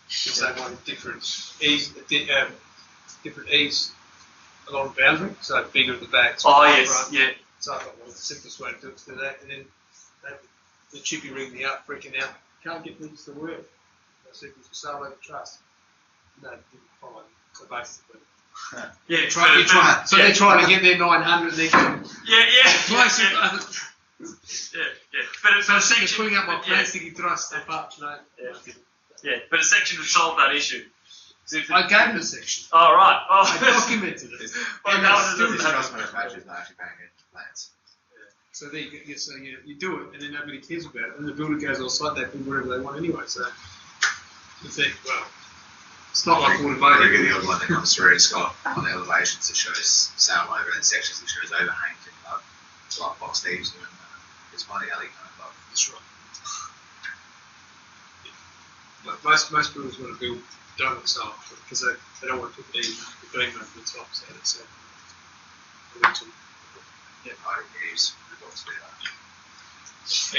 because they want different ease along the boundary, so bigger at the back. So So I thought, well, the simplest way to do it is do that, and then the chippy ring me up, freaking out. Can't get things to work. I said, it's a solo the truss. No, it didn't follow. So basically. They're trying to get their 900. They're going. But a section putting up my plastic truss stuff up, but a section would solve that issue. I gave them a section. Oh right. I documented it. And the truss manufacturer's not actually paying attention to plans. So there you go. So you do it, and then nobody cares about it. And the builder goes on site, they do whatever they want anyway. So you think, well, it's not like automotive. The odd one that comes through, it's got on the elevations that shows sail over, and sections that shows overhang. It's like box thieves doing it's money alley kind of like this right. But most builders want to build dome themselves because they don't want to put the beam over the top. So it's I use the box there.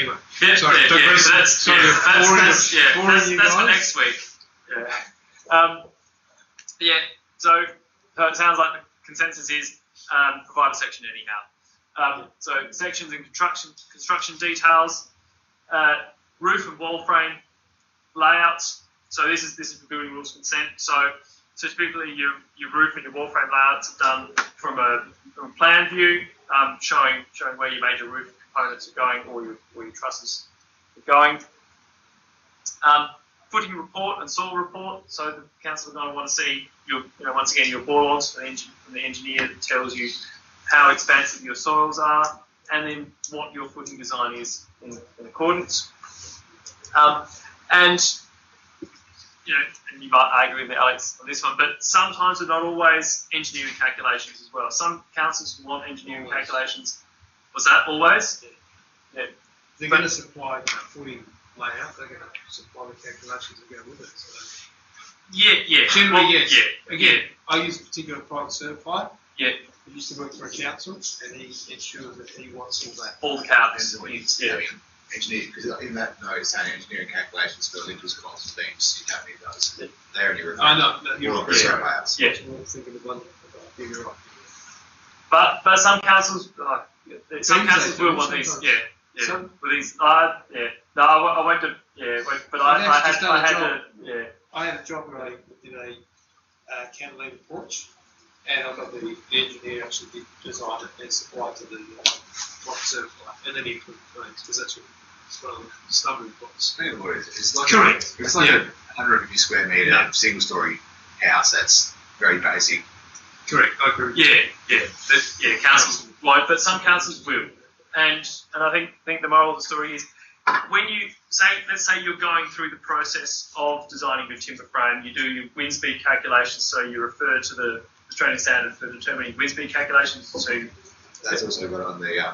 Anyway, that's for next week. So it sounds like the consensus is provide a section anyhow. So sections and construction details, roof and wall frame layouts. So this is for building rules consent. So typically your roof and your wall frame layouts are done from a plan view, showing where your major roof components are going, or your trusses are going. Footing report and soil report. So the council are going to want to see once again your bore logs from the engineer that tells you how expansive your soils are, and then what your footing design is in accordance. And you know, and you might argue with me, Alex, on this one, but sometimes they're not always engineering calculations as well. Some councils want engineering calculations. Was that always? Yeah. They're going to supply footing layout. They're going to supply the calculations that go with it. So. Yeah. Generally, Well, yes. Yeah. Again, I use a particular private certified. Yeah. He used to work for a council, and he ensures that he wants all that. All the calcs. Yeah. Engineering, because in that note, it's saying engineering calculations for interest costs and things, your company does. They only refer. I know, you're right. Yeah. More thinking of one. You're right. But some councils will want these. Yeah. Some- With these. Yeah. No, I went to. Yeah. But I had a job where I did a cantilever porch, and I got the engineer actually did design it and supply it to the private certified, and then he put it in place, because that's one of the stumbling blocks. It's like Correct. It's like a 150 square metre single story house. That's very basic. Correct, I agree. Yeah. Councils won't, but some councils will. And I think the moral of the story is, when you let's say you're going through the process of designing your timber frame, you do your wind speed calculations, so you refer to the Australian standard for determining wind speed calculations. So That's also got on the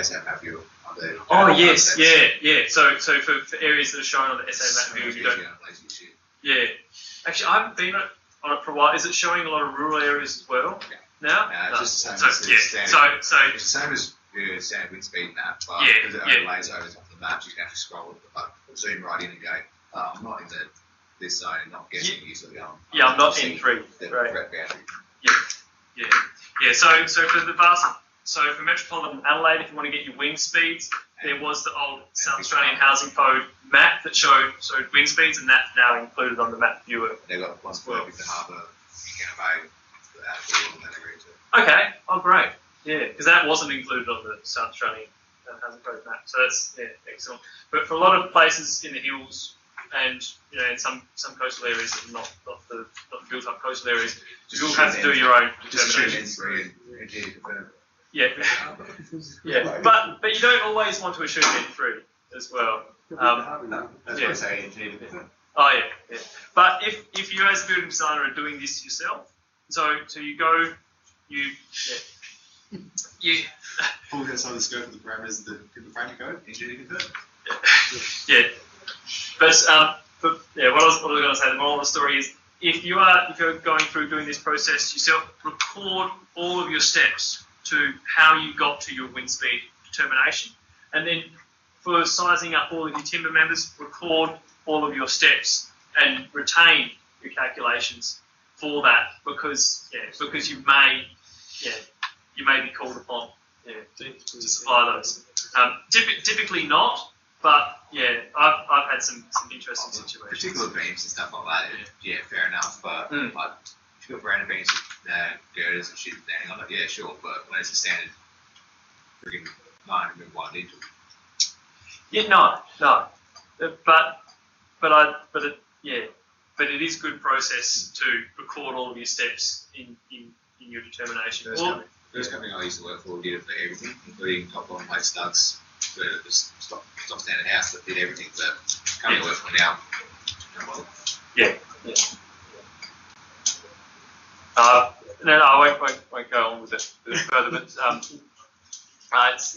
SM map view on the. oh yes, yeah. So for areas that are shown on the SA map view, you don't. Yeah, actually, I haven't been on it for a while. Is it showing a lot of rural areas as well? Yeah. Now? It's just the same So as the yeah, standard. it's It's the same as your standard wind speed map, but Yeah, because it yeah. overlays over the maps, you can actually scroll zoom right in and go, oh, I'm not in this zone and not getting easily on. Yeah, I'm not seeing N3, the right. threat boundary. Yeah. So for Metropolitan Adelaide, if you want to get your wind speeds, there was the old South Australian Housing Code map that showed wind speeds, and that's now included on the map viewer. They've got one for the harbour in Canberra Bay for the outdoor and that agreed to. Okay. Oh, great. Yeah, because that wasn't included on the South Australian Housing Code map. So that's excellent. But for a lot of places in the hills and in some coastal areas that are not the built-up coastal areas, you will have to do your own determinations. Yeah. Yeah. But you don't always want to assume N3 as well. That's why I say engineer different. Oh yeah. But if you as a building designer are doing this yourself, so you go, you Falls outside the scope of the parameters of the framing code, engineering different. yeah. But what I was going to say, the moral of the story is, if you're going through doing this process yourself, record all of your steps to how you got to your wind speed determination, and then for sizing up all of your timber members, record all of your steps and retain your calculations for that, because you may be called upon to supply those. Typically not, but I've had some interesting situations. Particular beams and stuff like that, fair enough. But like, if you've got random beams with girders and shit standing on it, sure. But when it's a standard friggin' 900 wide into it. Yeah, no. But it is good process to record all of your steps in your determination. First company I used to work for did it for everything, including top bottom plate studs, for the stock standard house that did everything. But company I work for now, Yeah. No, I won't go on with it further. But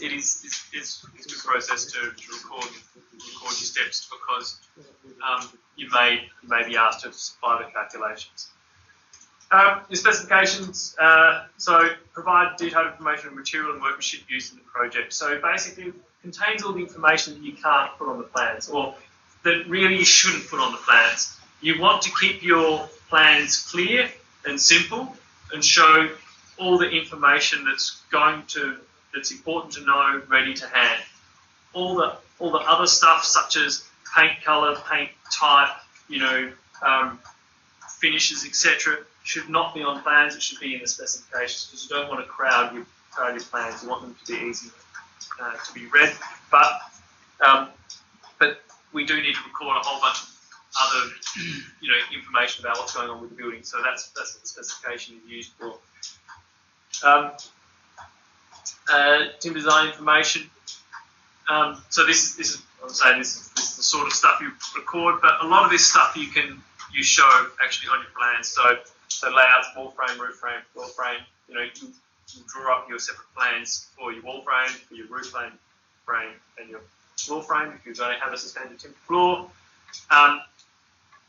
it's a good process to record your steps, because you may be asked to supply the calculations. Your specifications, so provide detailed information on material and workmanship used in the project. So basically, it contains all the information that you can't put on the plans, or that really you shouldn't put on the plans. You want to keep your plans clear and simple, and show all the information that's important to know, ready to hand. All the other stuff, such as paint colour, paint type, finishes, etc., should not be on plans. It should be in the specifications, because you don't want to crowd your plans. You want them to be easy to be read. But we do need to record a whole bunch of other information about what's going on with the building. So that's what the specification is used for. Timber design information. So this is I'm saying this is the sort of stuff you record, but a lot of this stuff you show actually on your plans. So layouts, wall frame, roof frame, floor frame. You know, you draw up your separate plans for your wall frame, for your roof frame, and your floor frame if you're going to have a suspended timber floor.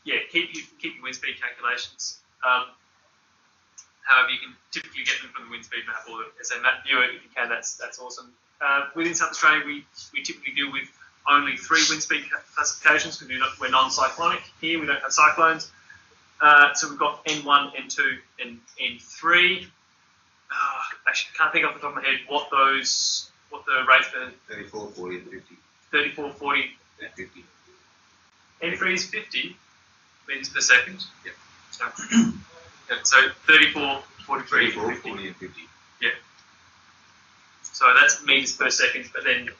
Yeah, keep your wind speed calculations. However, you can typically get them from the wind speed map or as a map viewer if you can. That's awesome. Within South Australia, we typically deal with only 3 wind speed classifications because we're non-cyclonic here. We don't have cyclones. So we've got N1, N2, and N3. Actually, I can't think off the top of my head what the rates are. 34, 40, and 50. 34, 40, and 50. N3 is 50 meters per second. Yep. So 34, 43, 34, 50. 40, and 50. Yeah. So that's meters per second, but then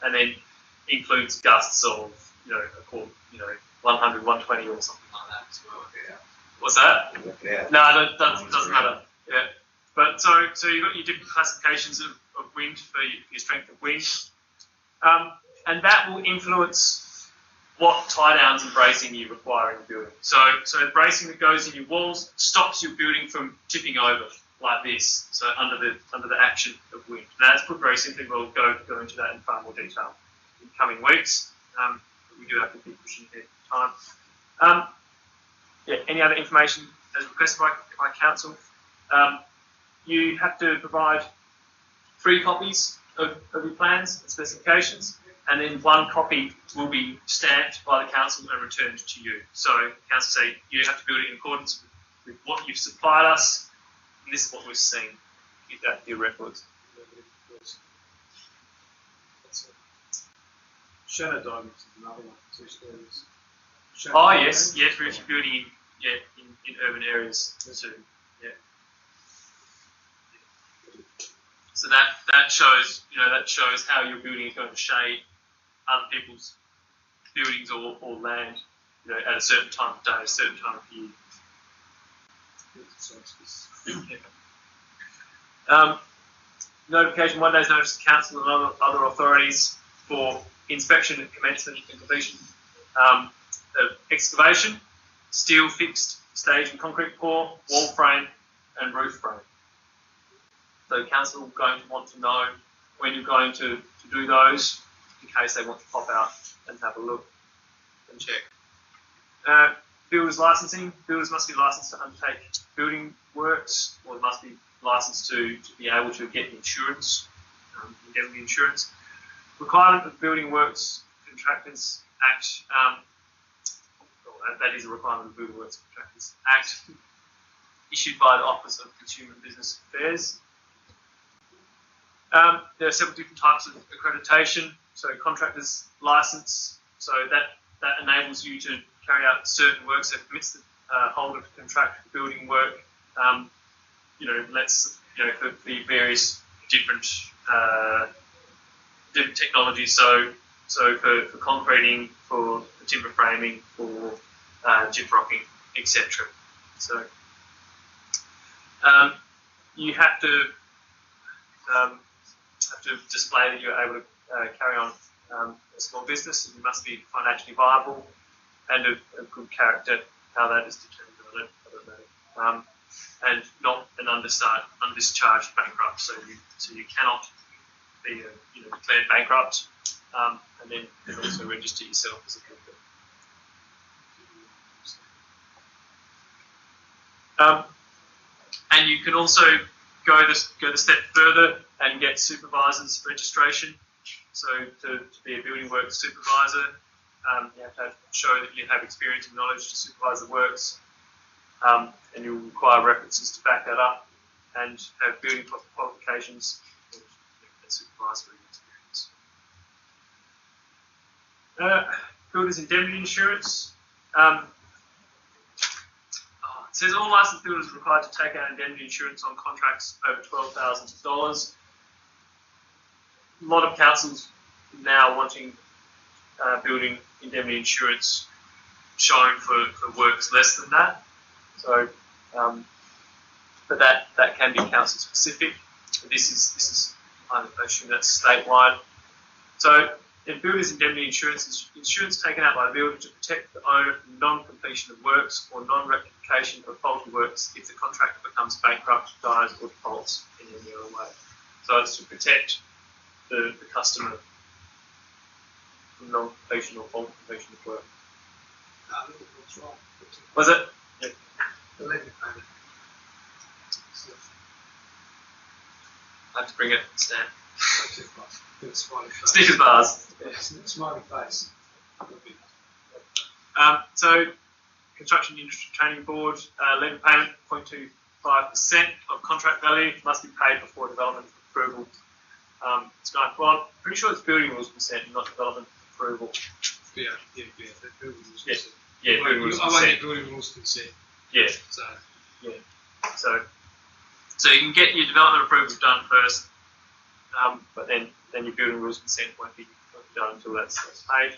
includes gusts of 100, 120 or something like that as well. Yeah. What's that? Yeah. No, that doesn't matter. Yeah. But so you've got your different classifications of wind for your strength of wind, and that will influence what tie downs and bracing you require in the building. So the bracing that goes in your walls stops your building from tipping over like this. So under the action of wind. Now that's put very simply. We'll go into that in far more detail in coming weeks. But we do have to keep pushing ahead time. Yeah. Any other information as requested by council? You have to provide 3 copies of your plans and specifications, and then 1 copy will be stamped by the council and returned to you. So the council say you have to build it in accordance with what you've supplied us, and this is what we've seen. Get that to your records. Shadow diamonds is another one. 2 stories. Oh yes, yeah, for if you're building in urban areas too. Yeah. So that shows how your building is going to shade other people's buildings or land, at a certain time of day, a certain time of year. Notification 1 day's notice to council and other authorities for inspection and commencement and completion of excavation, steel fixed, stage and concrete pour, wall frame and roof frame. So council are going to want to know when you're going to do those in case they want to pop out and have a look and check. Builders licensing. Builders must be licensed to undertake building works, or must be licensed to be able to get insurance, indemnity insurance. Requirement of Building Works Contractors Act. That is a requirement of the Building Works Contractors Act, issued by the Office of Consumer and Business Affairs. There are several different types of accreditation. So contractor's license, so that enables you to carry out certain work, so permits the holder to contract building work, for the various different technologies, so for concreting, for timber framing, for gyprocking, etc. So you have to display that you're able to carry on a small business, and you must be financially viable and of good character. How that is determined, I don't know. And not an undischarged bankrupt. So you cannot be declared bankrupt, and then also register yourself as a bankrupt. And you can also go the step further and get supervisor's registration. So to be a building works supervisor, you have to show that you have experience and knowledge to supervise the works, and you'll require references to back that up, and have building qualifications and supervisory experience. Builders indemnity insurance. It says all licensed builders are required to take out indemnity insurance on contracts over $12,000. A lot of councils now wanting building indemnity insurance shown for works less than that. So, but that can be council specific. This is I assume that's statewide. So, in builder's indemnity insurance is insurance taken out by the builder to protect the owner from non-completion of works or non-rectification of faulty works if the contractor becomes bankrupt, dies, or defaults in any other way. So it's to protect the customer from non-completion or faulty completion of work. What's wrong? Was it? Yeah. The levy payment. I have to bring it, Stan. Smiling Snickers bars. Smiley face. So, Construction Industry Training Board, levy payment 0.25% of contract value must be paid before development approval. It's not, well, I'm pretty sure it's building rules consent, not development approval. Yeah. The building rules Yeah. consent. Yeah, building rules I like consent. the building rules consent. Yeah. So. So you can get your development approval done first, but then your building rules consent won't be done until that's paid.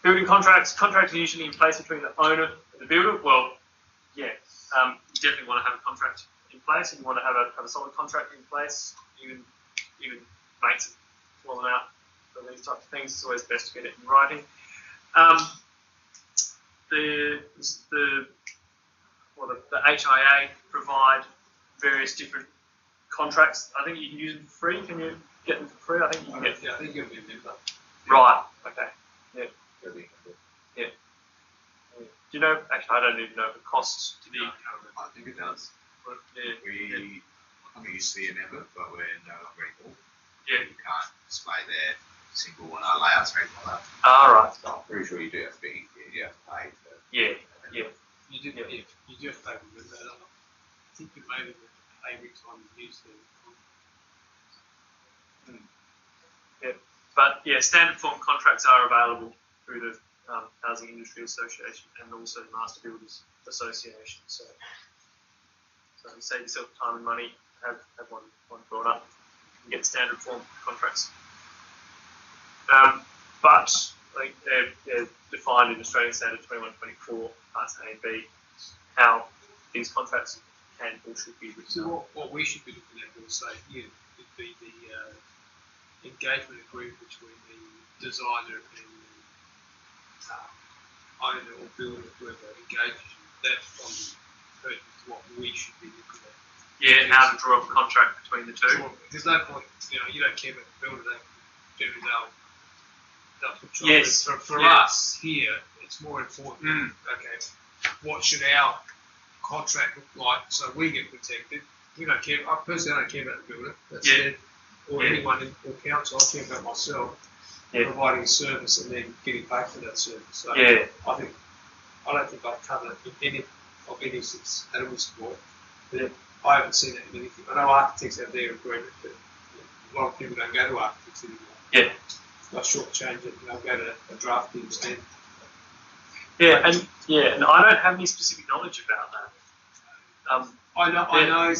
Building contracts are usually in place between the owner and the builder. Well, yeah, you definitely want to have a contract in place, and you want to have a solid contract in place. Even mates have fallen out for these types of things. It's always best to get it in writing. The HIA provide various different contracts. I think you can use them for free. Can you get them for free? I think you can get. Yeah, I think you'll be a member. Right. Okay. Yeah. Really. Yeah. Do you know? Actually, I don't even know the costs to be. I think it does. Yeah. We used to be a member, but we're no longer anymore. Yeah. You can't display their symbol on our layouts or anything like that. All right. So I'm pretty sure you do have to be. You have to pay. Yeah. Yeah. You do, yeah. You do have to pay for member. I think you maybe pay every time you use them. Yeah. But yeah, standard form contracts are available through the Housing Industry Association and also the Master Builders Association. So save yourself time and money. Have one brought up. You can get standard form contracts. But I think they're defined in Australian Standard 2124 Parts A and B how these contracts can or should be written. So what we should be looking at, we'll say here, would be the engagement agreement between the designer and the owner or builder, whoever engages you. That's probably what we should be looking at. Yeah, and how to draw up a contract between the two. There's no point, you don't care about the builder, generally they'll put you Yes. For us here, it's more important. Okay, what should our contract look like so we get protected? We don't care. I personally don't care about the builder. That's it. Or anyone in or council. I care about myself providing a service and then getting paid for that service. So I don't think I've covered any of any animal support. Yeah. I haven't seen that in anything. I know architects have their agreement, but a lot of people don't go to architects anymore. Yeah. They'll shortchange it and they'll go to a drafting instead. Yeah, and I don't have any specific knowledge about that. I know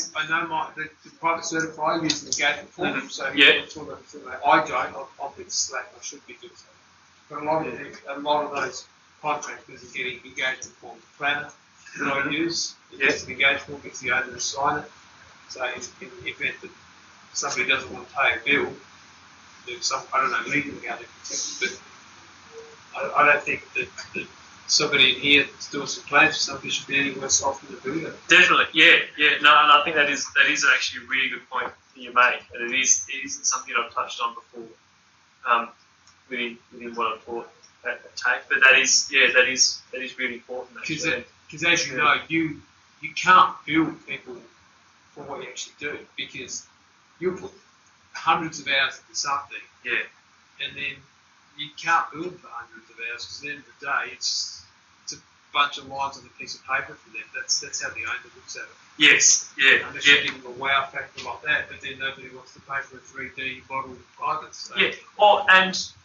the private certifier uses the engagement form, so I don't. I'll be slack. I should be doing so. But a lot of those contractors are getting engagement form. The planner that I use, gets the engagement form, gets the owner to sign it. So in the event that somebody doesn't want to pay a bill, there's I don't know legally how they're protected, but I don't think that somebody in here that's doing some claims for something should be any worse off than the builder. Definitely, yeah. No, and I think that is actually a really good point that you make, and it isn't something I've touched on before within what I've taught at TAFE, but that is really important. Because as you know, you can't build people for what you actually do, because you put hundreds of hours into something, and then you can't build for hundreds of hours, because at the end of the day, it's a bunch of lines on a piece of paper for them. That's how the owner looks at it. Yes, yeah. Unless you give them a wow factor like that, but then nobody wants to pay for a 3D model either. So. Yeah.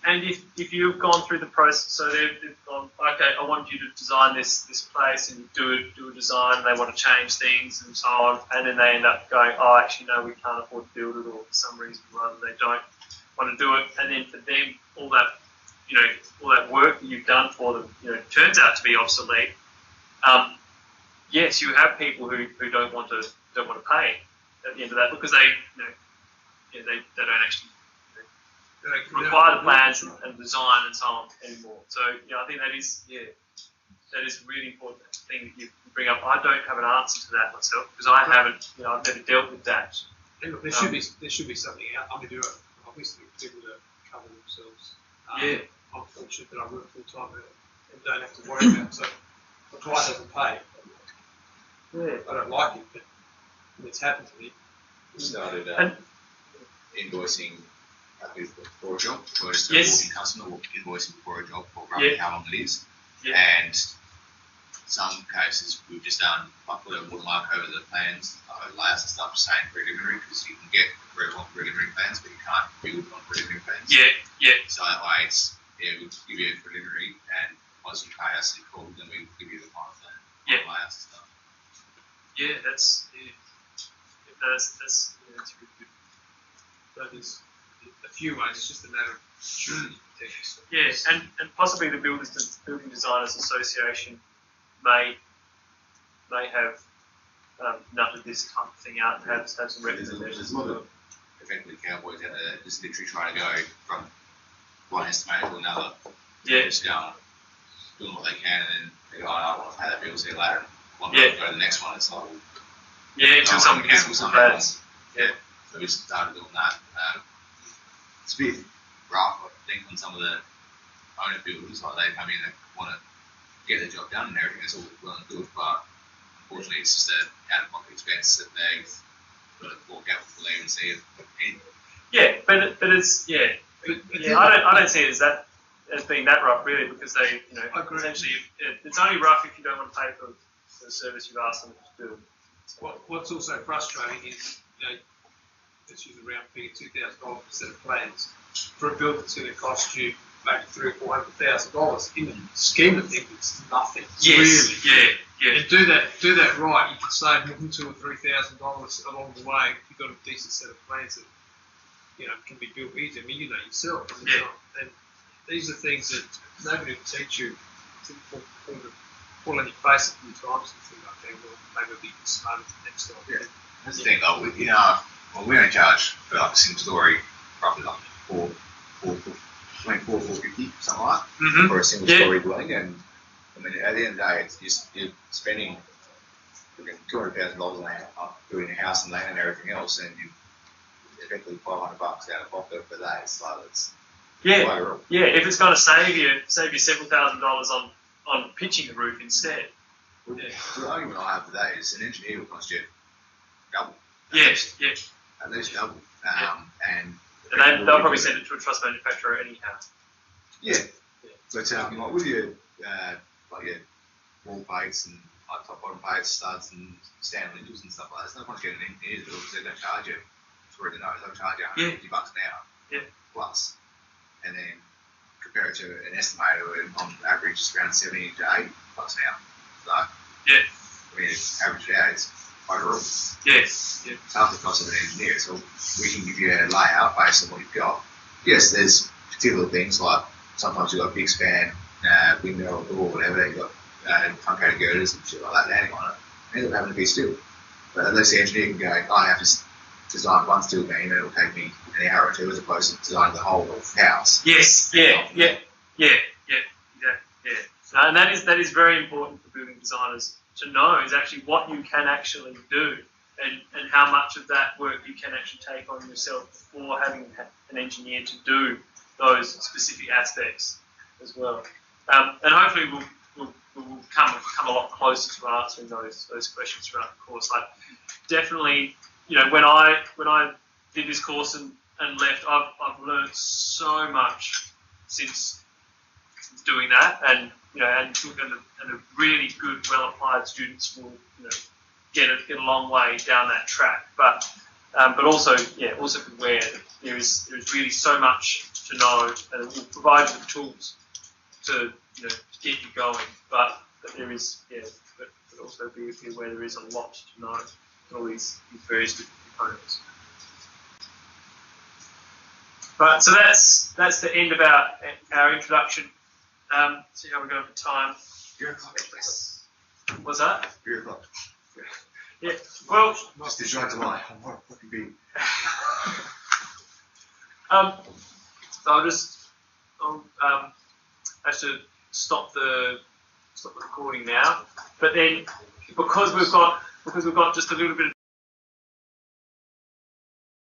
And if you've gone through the process, so they've gone, okay, I want you to design this place and do a design, and they want to change things and so on, and then they end up going, oh, actually no, we can't afford to build it, or for some reason or other they don't want to do it, and then for them all that work that you've done for them, turns out to be obsolete. Yes, you have people who don't want to pay, at the end of that because they they don't actually require the plans and design and so on anymore. So I think that is a really important thing that you bring up. I don't have an answer to that myself because I haven't I've never dealt with that. And look, there should be something out. I mean, obviously people to cover themselves. I'm fortunate that I work full time and don't have to worry about it. So the client doesn't pay. I don't like it, but it's happened to me. We started invoicing for a job, or just a walking customer, invoicing for a job for roughly how long it is. And some cases we've just done like put a watermark over the plans, layouts and stuff saying preliminary because you can get preliminary plans, but you can't build on preliminary plans. So that way it's we'll give you a preliminary, and once you pay us in full, then we give you the final plan, layouts and stuff. That's really good. So there's a few ways. It's just a matter of shooting protection. Yes, and possibly the Building Designers Association may have nutted this type of thing out and have some recommendations. There's a lot of effectively cowboys out there just literally trying to go from one estimator to another. Just doing what they can, and then they go, I want to pay that bill, see you later. One go to the next one. It's like, until someone cancels some plans. So we started doing that. It's a bit rough, I think, on some of the owner builders. Like they come in and want to get the job done and everything. It's all well and good, but unfortunately, it's just an out-of-pocket expense that they've got to fork out for leave and see it. But it's I don't see it as being that rough really, because they essentially it's only rough if you don't want to pay for the service you've asked them to do. What's also frustrating is, let's use a round figure, $2,000 per set of plans. For a build that's going to cost you maybe $300,000 or $400,000, in the scheme of things, it's nothing. Really. And do that right, you can save more than $2,000 or $3,000 along the way if you've got a decent set of plans that can be built easy. I mean, you know yourself. And these are things that nobody will teach you to fall in your face a few times and think, okay, well, maybe I'll be smarter next time. That's the thing though, we don't charge for like a single story roughly like between $450, something like that, for a single story dwelling. And I mean, at the end of the day, it's just you're spending $200,000 on building a house and land and everything else, and you effectively $500 out of pocket for that. It's like if it's going to save you several $1,000s on pitching the roof instead. The argument I have for that is an engineer will cost you double. At least double. And they'll probably send it to a truss manufacturer anyhow. But like with your your wall plates and like top bottom plates, studs and stand lintels and stuff like that, it's no point getting an engineer to do it because they're going to charge you. It's already known, they'll charge you $150 an hour plus. And then compare it to an estimator who on average is around $70 to $80 an hour. So I mean, average it out, it's quite a room. It's half the cost of an engineer, so we can give you a layout based on what you've got. Yes, there's particular things like sometimes you've got a big span, window or door or whatever, you've got truncated girders and shit like that landing on it. They end up having to be still. But at least the engineer can go, I have to design one steel beam and it'll take me an hour or two as opposed to designing the whole house. And that is very important for building designers to know is actually what you can actually do and how much of that work you can actually take on yourself before having an engineer to do those specific aspects as well. And hopefully we'll come a lot closer to answering those questions throughout the course. Like definitely, when I did this course and left, I've learned so much since doing that, and the really good, well applied students will get a long way down that track. But also beware that there is really so much to know, and it will provide you the tools to get you going. But there is but also be aware there is a lot to know in all these various different components. Right, so that's the end of our introduction. See how we're going for time. Beer o'clock. What's that? Beer o'clock. Yeah. Well, Just decide tonight. I want to fucking be. So I'll have to stop the recording now. But then because we've got just a little bit of